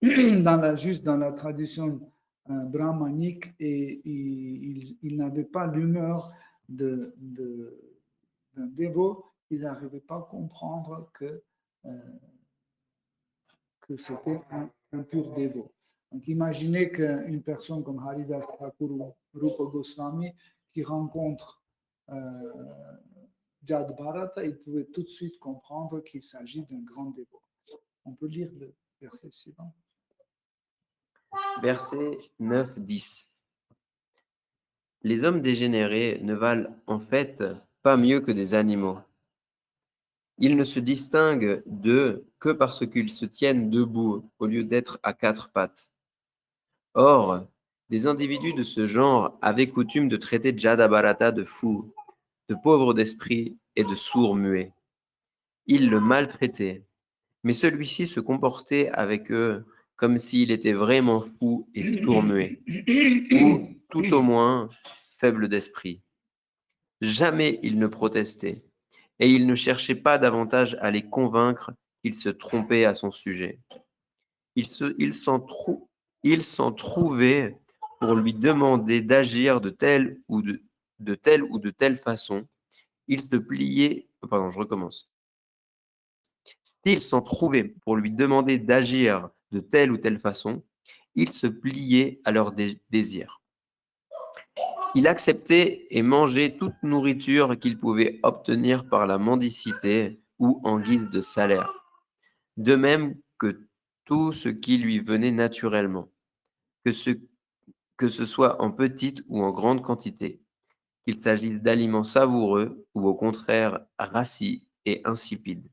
A: juste dans la tradition brahmanique et ils n'avaient pas l'humeur d'un dévot, ils n'arrivaient pas à comprendre que c'était un pur dévot. Donc imaginez qu'une personne comme Haridas Thakur ou Rupa Goswami qui rencontre Jad Bharata, il pouvait tout de suite comprendre qu'il s'agit d'un grand dévot. On peut lire le verset suivant.
C: Versets 9-10. Les hommes dégénérés ne valent en fait pas mieux que des animaux. Ils ne se distinguent d'eux que parce qu'ils se tiennent debout au lieu d'être à quatre pattes. Or, des individus de ce genre avaient coutume de traiter Jada Bharata de fou, de pauvre d'esprit et de sourd muet. Ils le maltraitaient, mais celui-ci se comportait avec eux comme s'il était vraiment fou et sourd muet, ou tout au moins faible d'esprit. Jamais il ne protestait, et il ne cherchait pas davantage à les convaincre qu'ils se trompaient à son sujet. Il s'en trouvait pour lui demander d'agir de telle ou de telle façon. Il se pliait. Pardon, je recommence. S'il s'en trouvait pour lui demander d'agir de telle ou telle façon, il se pliait à leurs désirs. Il acceptait et mangeait toute nourriture qu'il pouvait obtenir par la mendicité ou en guise de salaire, de même que tout ce qui lui venait naturellement, que ce soit en petite ou en grande quantité, qu'il s'agisse d'aliments savoureux ou au contraire rassis et insipides.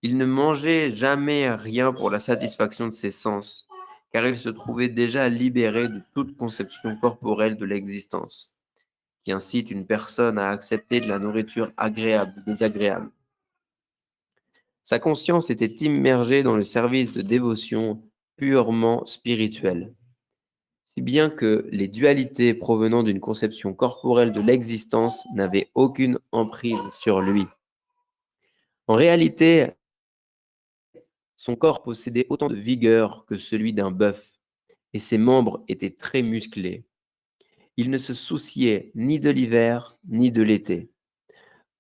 C: Il ne mangeait jamais rien pour la satisfaction de ses sens, car il se trouvait déjà libéré de toute conception corporelle de l'existence, qui incite une personne à accepter de la nourriture agréable ou désagréable. Sa conscience était immergée dans le service de dévotion purement spirituelle, si bien que les dualités provenant d'une conception corporelle de l'existence n'avaient aucune emprise sur lui. En réalité, son corps possédait autant de vigueur que celui d'un bœuf, et ses membres étaient très musclés. Il ne se souciait ni de l'hiver ni de l'été,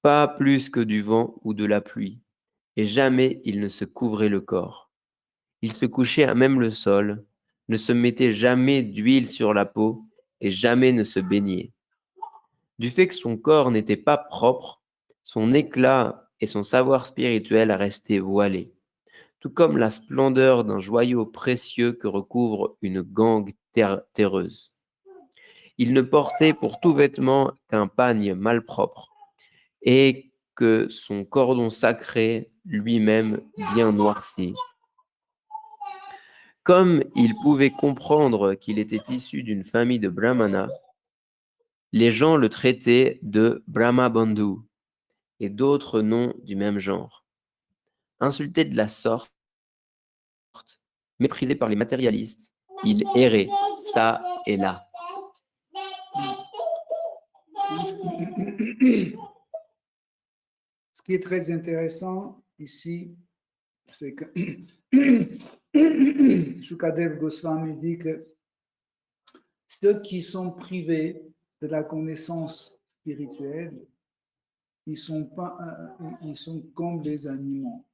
C: pas plus que du vent ou de la pluie, et jamais il ne se couvrait le corps. Il se couchait à même le sol, ne se mettait jamais d'huile sur la peau et jamais ne se baignait. Du fait que son corps n'était pas propre, son éclat et son savoir spirituel restaient voilés, tout comme la splendeur d'un joyau précieux que recouvre une gangue terreuse. Il ne portait pour tout vêtement qu'un pagne malpropre, et que son cordon sacré, lui-même bien noirci. Comme il pouvait comprendre qu'il était issu d'une famille de brahmanas, Les gens le traitaient de Brahma Bandhu et d'autres noms du même genre. Insulté de la sorte, méprisé par les matérialistes, il errait ça et là.
A: Ce qui est très intéressant ici, c'est que Shukadev Goswami dit que ceux qui sont privés de la connaissance spirituelle, ils sont comme des animaux.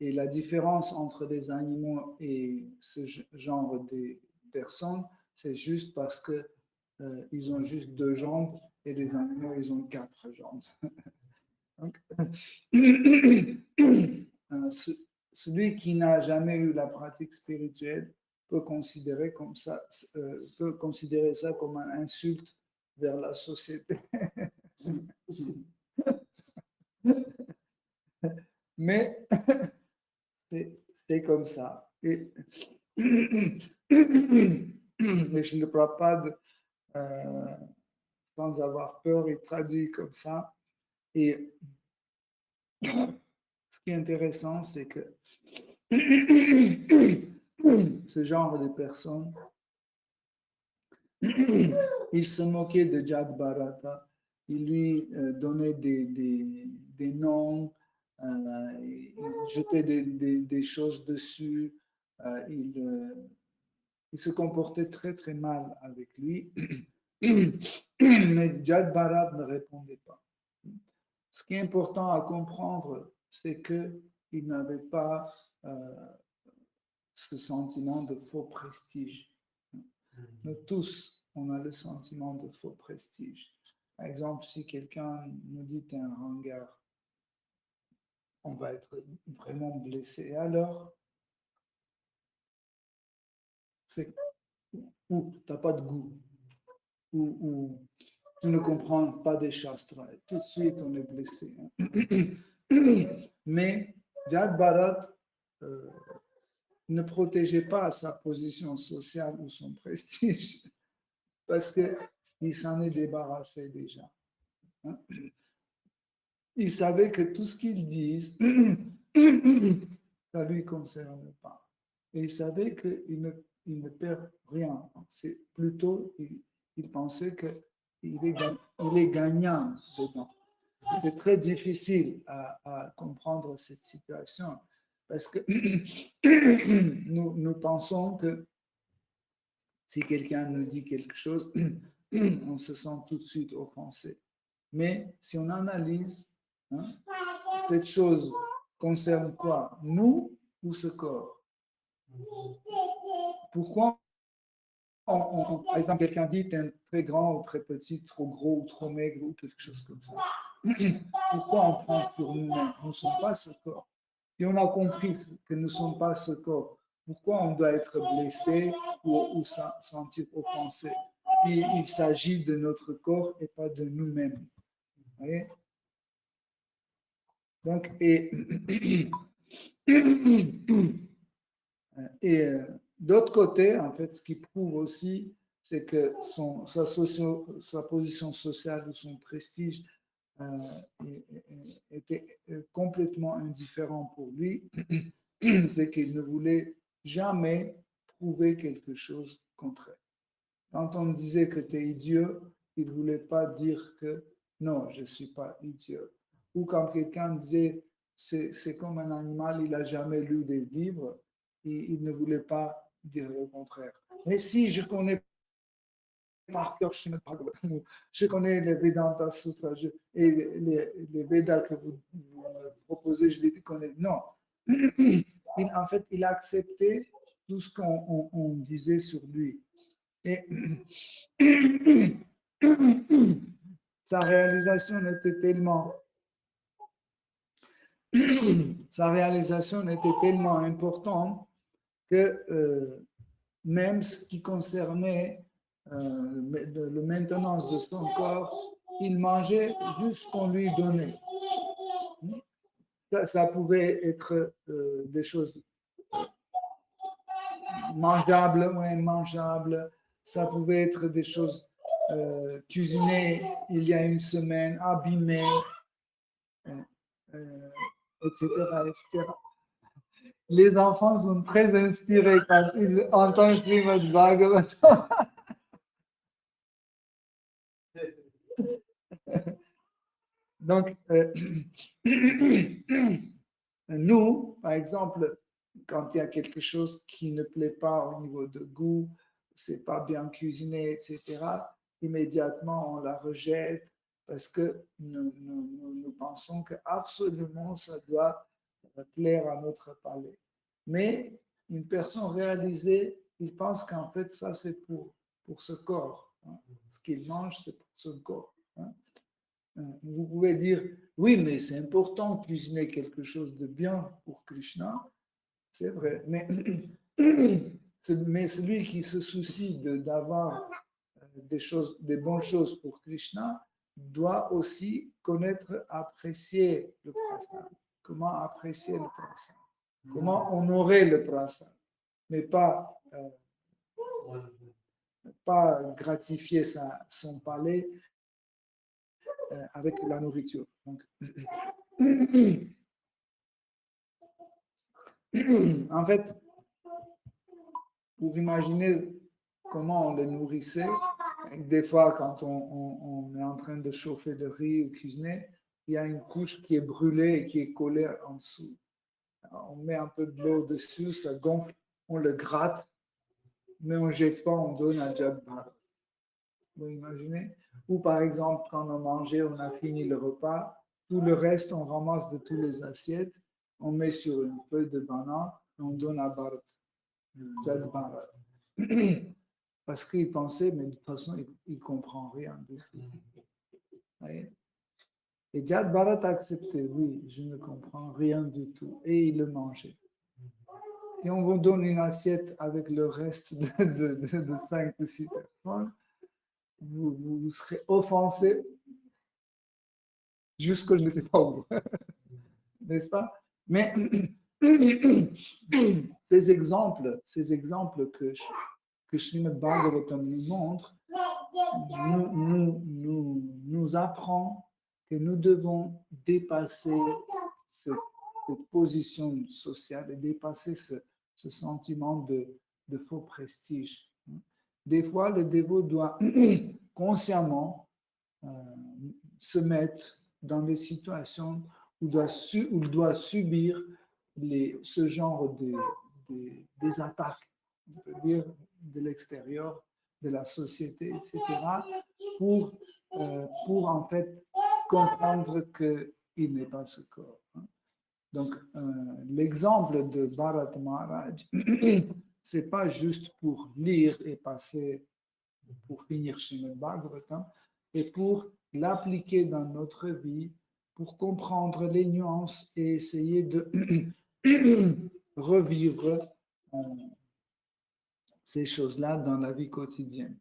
A: Et la différence entre les animaux et ce genre de personnes, c'est juste parce que ils ont juste 2 jambes et les animaux, ils ont 4 jambes. Donc, celui qui n'a jamais eu la pratique spirituelle peut considérer ça comme une insulte vers la société. Mais c'est comme ça. Et je ne parle pas sans avoir peur, il traduit comme ça. Et ce qui est intéressant, c'est que ce genre de personnes, il se moquait de Jad Bharata, il lui donnait des noms, il jetait des choses dessus, il se comportait très très mal avec lui, mais Jad Bharat ne répondait pas. Ce qui est important à comprendre, c'est qu'il n'avait pas ce sentiment de faux prestige. Nous tous, on a le sentiment de faux prestige. Par exemple, si quelqu'un nous dit t'es un ringard, on va être vraiment blessé. Alors, c'est ou tu n'as pas de goût, ou tu ne comprends pas des shastras. Tout de suite, on est blessé. Mais Jad Bharat ne protégeait pas sa position sociale ou son prestige parce qu'il s'en est débarrassé déjà. Il savait que tout ce qu'ils disent, ça ne lui concerne pas. Et il savait qu'il ne perd rien. C'est plutôt, il pensait qu'il est gagnant dedans. C'est très difficile à comprendre cette situation parce que nous pensons que si quelqu'un nous dit quelque chose, on se sent tout de suite offensé. Mais si on analyse, cette chose concerne quoi? Nous ou ce corps? Pourquoi, par exemple, quelqu'un dit t'es très grand ou très petit, trop gros ou trop maigre ou quelque chose comme ça? Pourquoi on prend sur nous-mêmes? Nous ne sommes pas ce corps. Si on a compris que nous ne sommes pas ce corps, pourquoi on doit être blessé ou sentir offensé? Il s'agit de notre corps et pas de nous-mêmes. Vous voyez? Donc, et d'autre côté, en fait, ce qui prouve aussi, c'est que sa position sociale ou son prestige était complètement indifférent pour lui. C'est qu'il ne voulait jamais prouver quelque chose contraire. Quand on disait que tu es idiot, il ne voulait pas dire que non, je ne suis pas idiot. Ou quand quelqu'un disait c'est comme un animal, il n'a jamais lu des livres, il ne voulait pas dire le contraire. Mais si je connais par cœur, je connais les Vedanta Sutras et les Vedas que vous proposez, je les connais. Non. En fait, il a accepté tout ce qu'on disait sur lui. Et sa réalisation était tellement importante que même ce qui concernait le maintenance de son corps, il mangeait juste ce qu'on lui donnait. Ça pouvait être des choses mangeables ou immangeables, ça pouvait être des choses cuisiné il y a une semaine, abîmé, etc., etc. Les enfants sont très inspirés quand ils entendent Srimad Bhagavatam. Donc, nous, par exemple, quand il y a quelque chose qui ne plaît pas au niveau de goût, c'est pas bien cuisiné, etc., immédiatement on la rejette parce que nous pensons que absolument ça doit plaire à notre palais. Mais une personne réalisée, il pense qu'en fait ça c'est pour ce corps. Hein. Ce qu'il mange, c'est pour ce corps. Hein. Vous pouvez dire, oui, mais c'est important de cuisiner quelque chose de bien pour Krishna, c'est vrai, mais, mais celui qui se soucie d'avoir des bonnes choses pour Krishna doit aussi connaître, apprécier le prasad. Comment apprécier le prasad? Comment honorer le prasad? Mais pas gratifier son palais avec la nourriture. Donc, en fait, pour imaginer comment on les nourrissait, des fois, quand on est en train de chauffer le riz ou cuisiner, il y a une couche qui est brûlée et qui est collée en dessous. Alors, on met un peu de l'eau dessus, ça gonfle, on le gratte, mais on ne jette pas, on donne à Jad Bharat. Vous imaginez? Ou par exemple, quand on a mangé, on a fini le repas, tout le reste, on ramasse de toutes les assiettes, on met sur une feuille de banane et on donne à Bharat. Jad Bharat. Parce qu'il pensait, mais de toute façon, il ne comprend rien du tout. Et Jad Bharat a accepté, oui, je ne comprends rien du tout. Et il le mangeait. Et on vous donne une assiette avec le reste de 5 ou 6 personnes, vous serez offensé jusque je ne sais pas où. N'est-ce pas? Mais ces exemples que Srimad Bhagavatam nous montre, nous apprend que nous devons dépasser cette position sociale et dépasser ce sentiment de faux prestige. Des fois, le dévot doit consciemment se mettre dans des situations où il doit subir ce genre des attaques, on peut dire, de l'extérieur, de la société, etc., pour en fait comprendre qu'il n'est pas ce corps. Donc, l'exemple de Bharat Maharaj, c'est pas juste pour lire et passer, pour finir Srimad Bhagavatam, et pour l'appliquer dans notre vie, pour comprendre les nuances et essayer de revivre ces choses-là dans la vie quotidienne.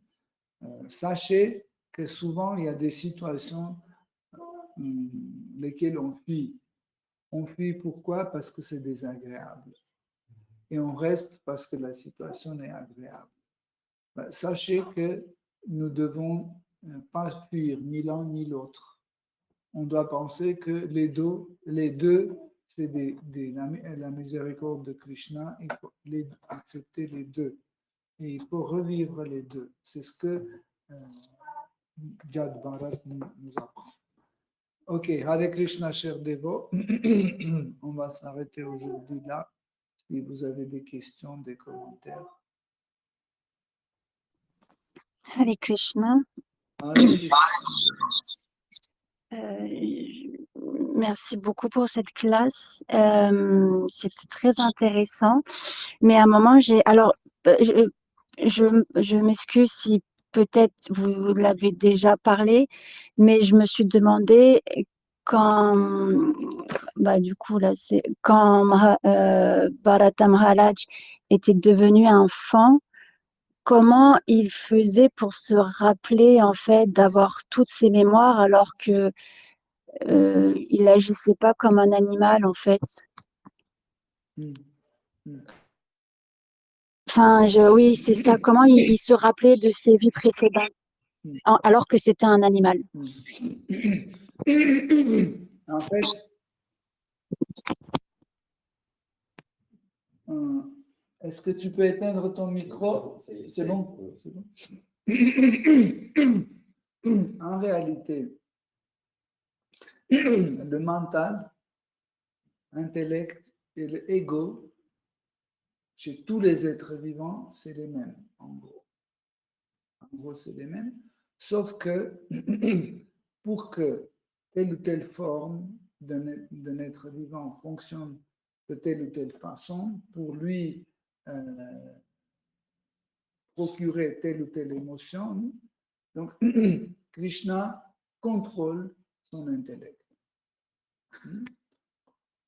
A: Sachez que souvent, il y a des situations lesquelles on fuit. On fuit pourquoi? Parce que c'est désagréable. Et on reste parce que la situation est agréable. Sachez que nous devons pas fuir ni l'un ni l'autre. On doit penser que les deux c'est la miséricorde de Krishna. Il faut accepter les deux. Et il faut revivre les deux. C'est ce que Jad Bharat nous apprend. Ok, Hare Krishna, cher dévot. On va s'arrêter aujourd'hui là. Si vous avez des questions, des commentaires.
D: Hare Krishna.
A: Hare Krishna.
D: Merci beaucoup pour cette classe. C'était très intéressant. Mais à un moment, je m'excuse si peut-être vous l'avez déjà parlé, mais je me suis demandé quand, du coup, là, c'est quand Bharata Maharaj était devenu enfant, comment il faisait pour se rappeler, en fait, d'avoir toutes ses mémoires alors que il n'agissait pas comme un animal, en fait. Enfin, oui, c'est ça. Comment il se rappelait de ses vies précédentes? alors que c'était un animal.
A: En fait, est-ce que tu peux éteindre ton micro? C'est bon? C'est bon. En réalité, le mental, l'intellect et l'ego, chez tous les êtres vivants, c'est les mêmes, en gros. En gros, c'est les mêmes. Sauf que pour que telle ou telle forme d'un être vivant fonctionne de telle ou telle façon, pour lui procurer telle ou telle émotion, donc Krishna contrôle son intellect.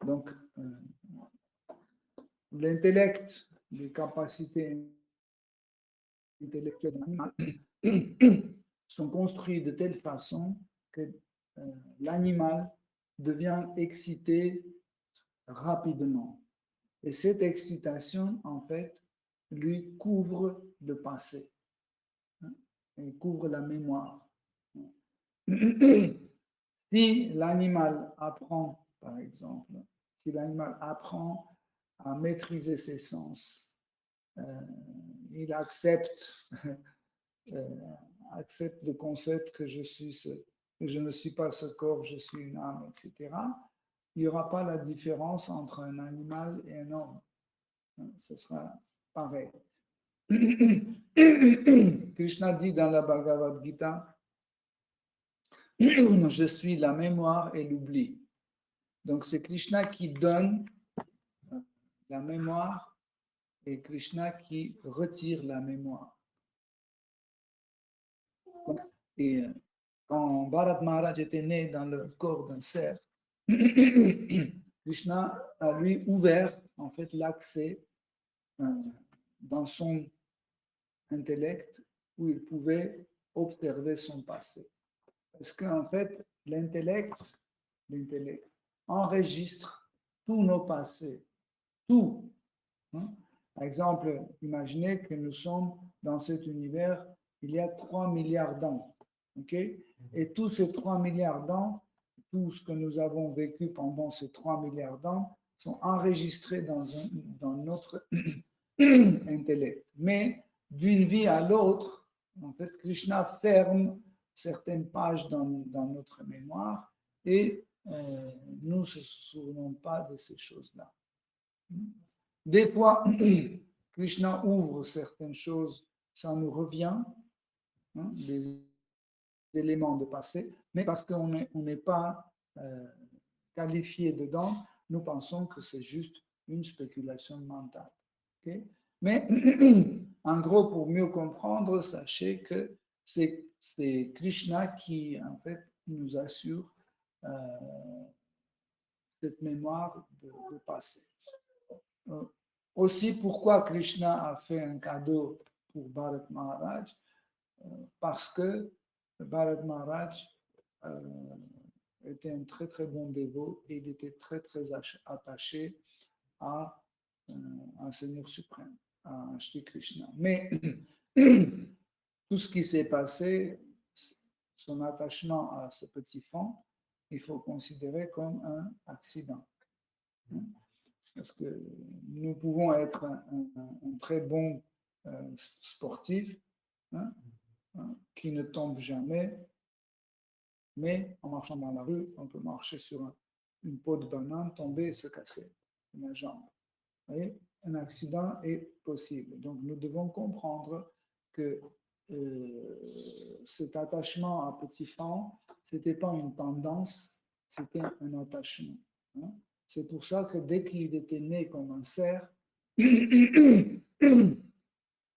A: Donc, l'intellect, les capacités intellectuelles de l'animal sont construites de telle façon que l'animal devient excité rapidement. Et cette excitation, en fait, lui couvre le passé, et couvre la mémoire. Si l'animal apprend, par exemple, si l'animal apprend à maîtriser ses sens, il accepte, accepte le concept que que je ne suis pas ce corps, je suis une âme, etc. Il n'y aura pas la différence entre un animal et un homme. Ce sera pareil. Krishna dit dans la Bhagavad Gita, je suis la mémoire et l'oubli. Donc c'est Krishna qui donne la mémoire et Krishna qui retire la mémoire. Et quand Bharat Maharaj était né dans le corps d'un cerf, Krishna a lui ouvert en fait l'accès dans son intellect où il pouvait observer son passé. Parce qu'en fait, l'intellect enregistre tous nos passés, tout. Par exemple, imaginez que nous sommes dans cet univers il y a 3 milliards d'ans. Okay? Et tous ces 3 milliards d'ans, tout ce que nous avons vécu pendant ces 3 milliards d'ans, sont enregistrés dans notre intellect. Mais d'une vie à l'autre, en fait, Krishna ferme certaines pages dans notre mémoire et nous ne se souvenons pas de ces choses-là. Des fois, Krishna ouvre certaines choses, ça nous revient, des éléments de passé, mais parce qu'on n'est pas qualifié dedans, nous pensons que c'est juste une spéculation mentale. Okay? Mais en gros, pour mieux comprendre, sachez que c'est Krishna qui, en fait, nous assure cette mémoire de passé. Aussi, pourquoi Krishna a fait un cadeau pour Bharat Maharaj? Parce que Bharat Maharaj était un très très bon dévot et il était très très attaché à un Seigneur suprême, à Shri Krishna. Mais tout ce qui s'est passé, son attachement à ce petit fond, il faut considérer comme un accident. Parce que nous pouvons être un très bon sportif qui ne tombe jamais, mais en marchant dans la rue, on peut marcher sur une peau de banane, tomber et se casser la jambe. Vous voyez, un accident est possible. Donc nous devons comprendre que cet attachement à petit fond, ce n'était pas une tendance, c'était un attachement. C'est pour ça que dès qu'il était né comme un cerf,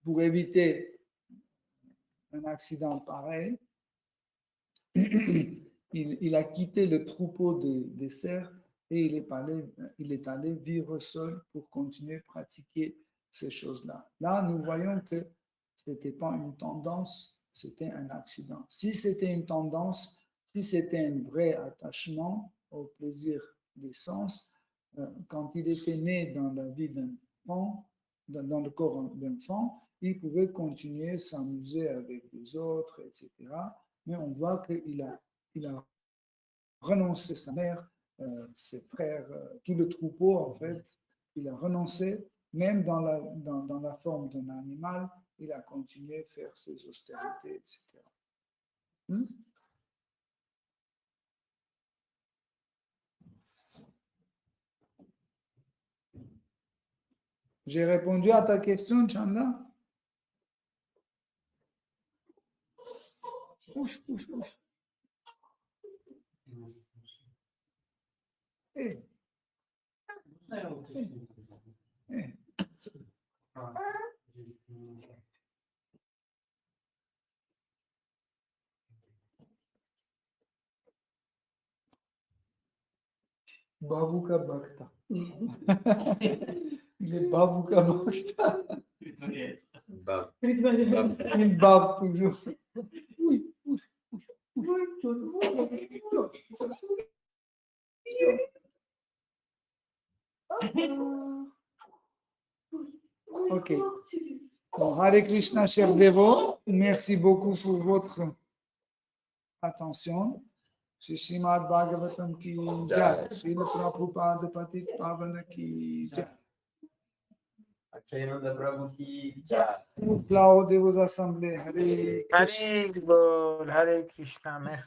A: pour éviter un accident pareil, il a quitté le troupeau des cerfs et il est allé vivre seul pour continuer à pratiquer ces choses-là. Là, nous voyons que ce n'était pas une tendance, c'était un accident. Si c'était une tendance, si c'était un vrai attachement au plaisir des sens, quand il était né dans la vie d'un enfant, dans le corps d'un enfant, il pouvait continuer à s'amuser avec les autres, etc. Mais on voit qu'il a renoncé, sa mère, ses frères, tout le troupeau, en fait, il a renoncé, même dans la forme d'un animal, il a continué à faire ses austérités, etc. J'ai répondu à ta question, Chanda? Ouch. Eh. Bavuka Bhakta. Il est Bavuka Bhakta.
C: Bah,
A: Il bave toujours. Oui. Ok. Bon, Hare Krishna, cher Devo, merci beaucoup pour votre attention. Shri Srimad Bhagavatam ki jai, Srila Prabhupada Patit Pavana ki jai.
C: Acharyananda Prabhu ki jai.
A: Applaudez vos assemblées. Hare Krishna.
B: Hare Krishna, merci.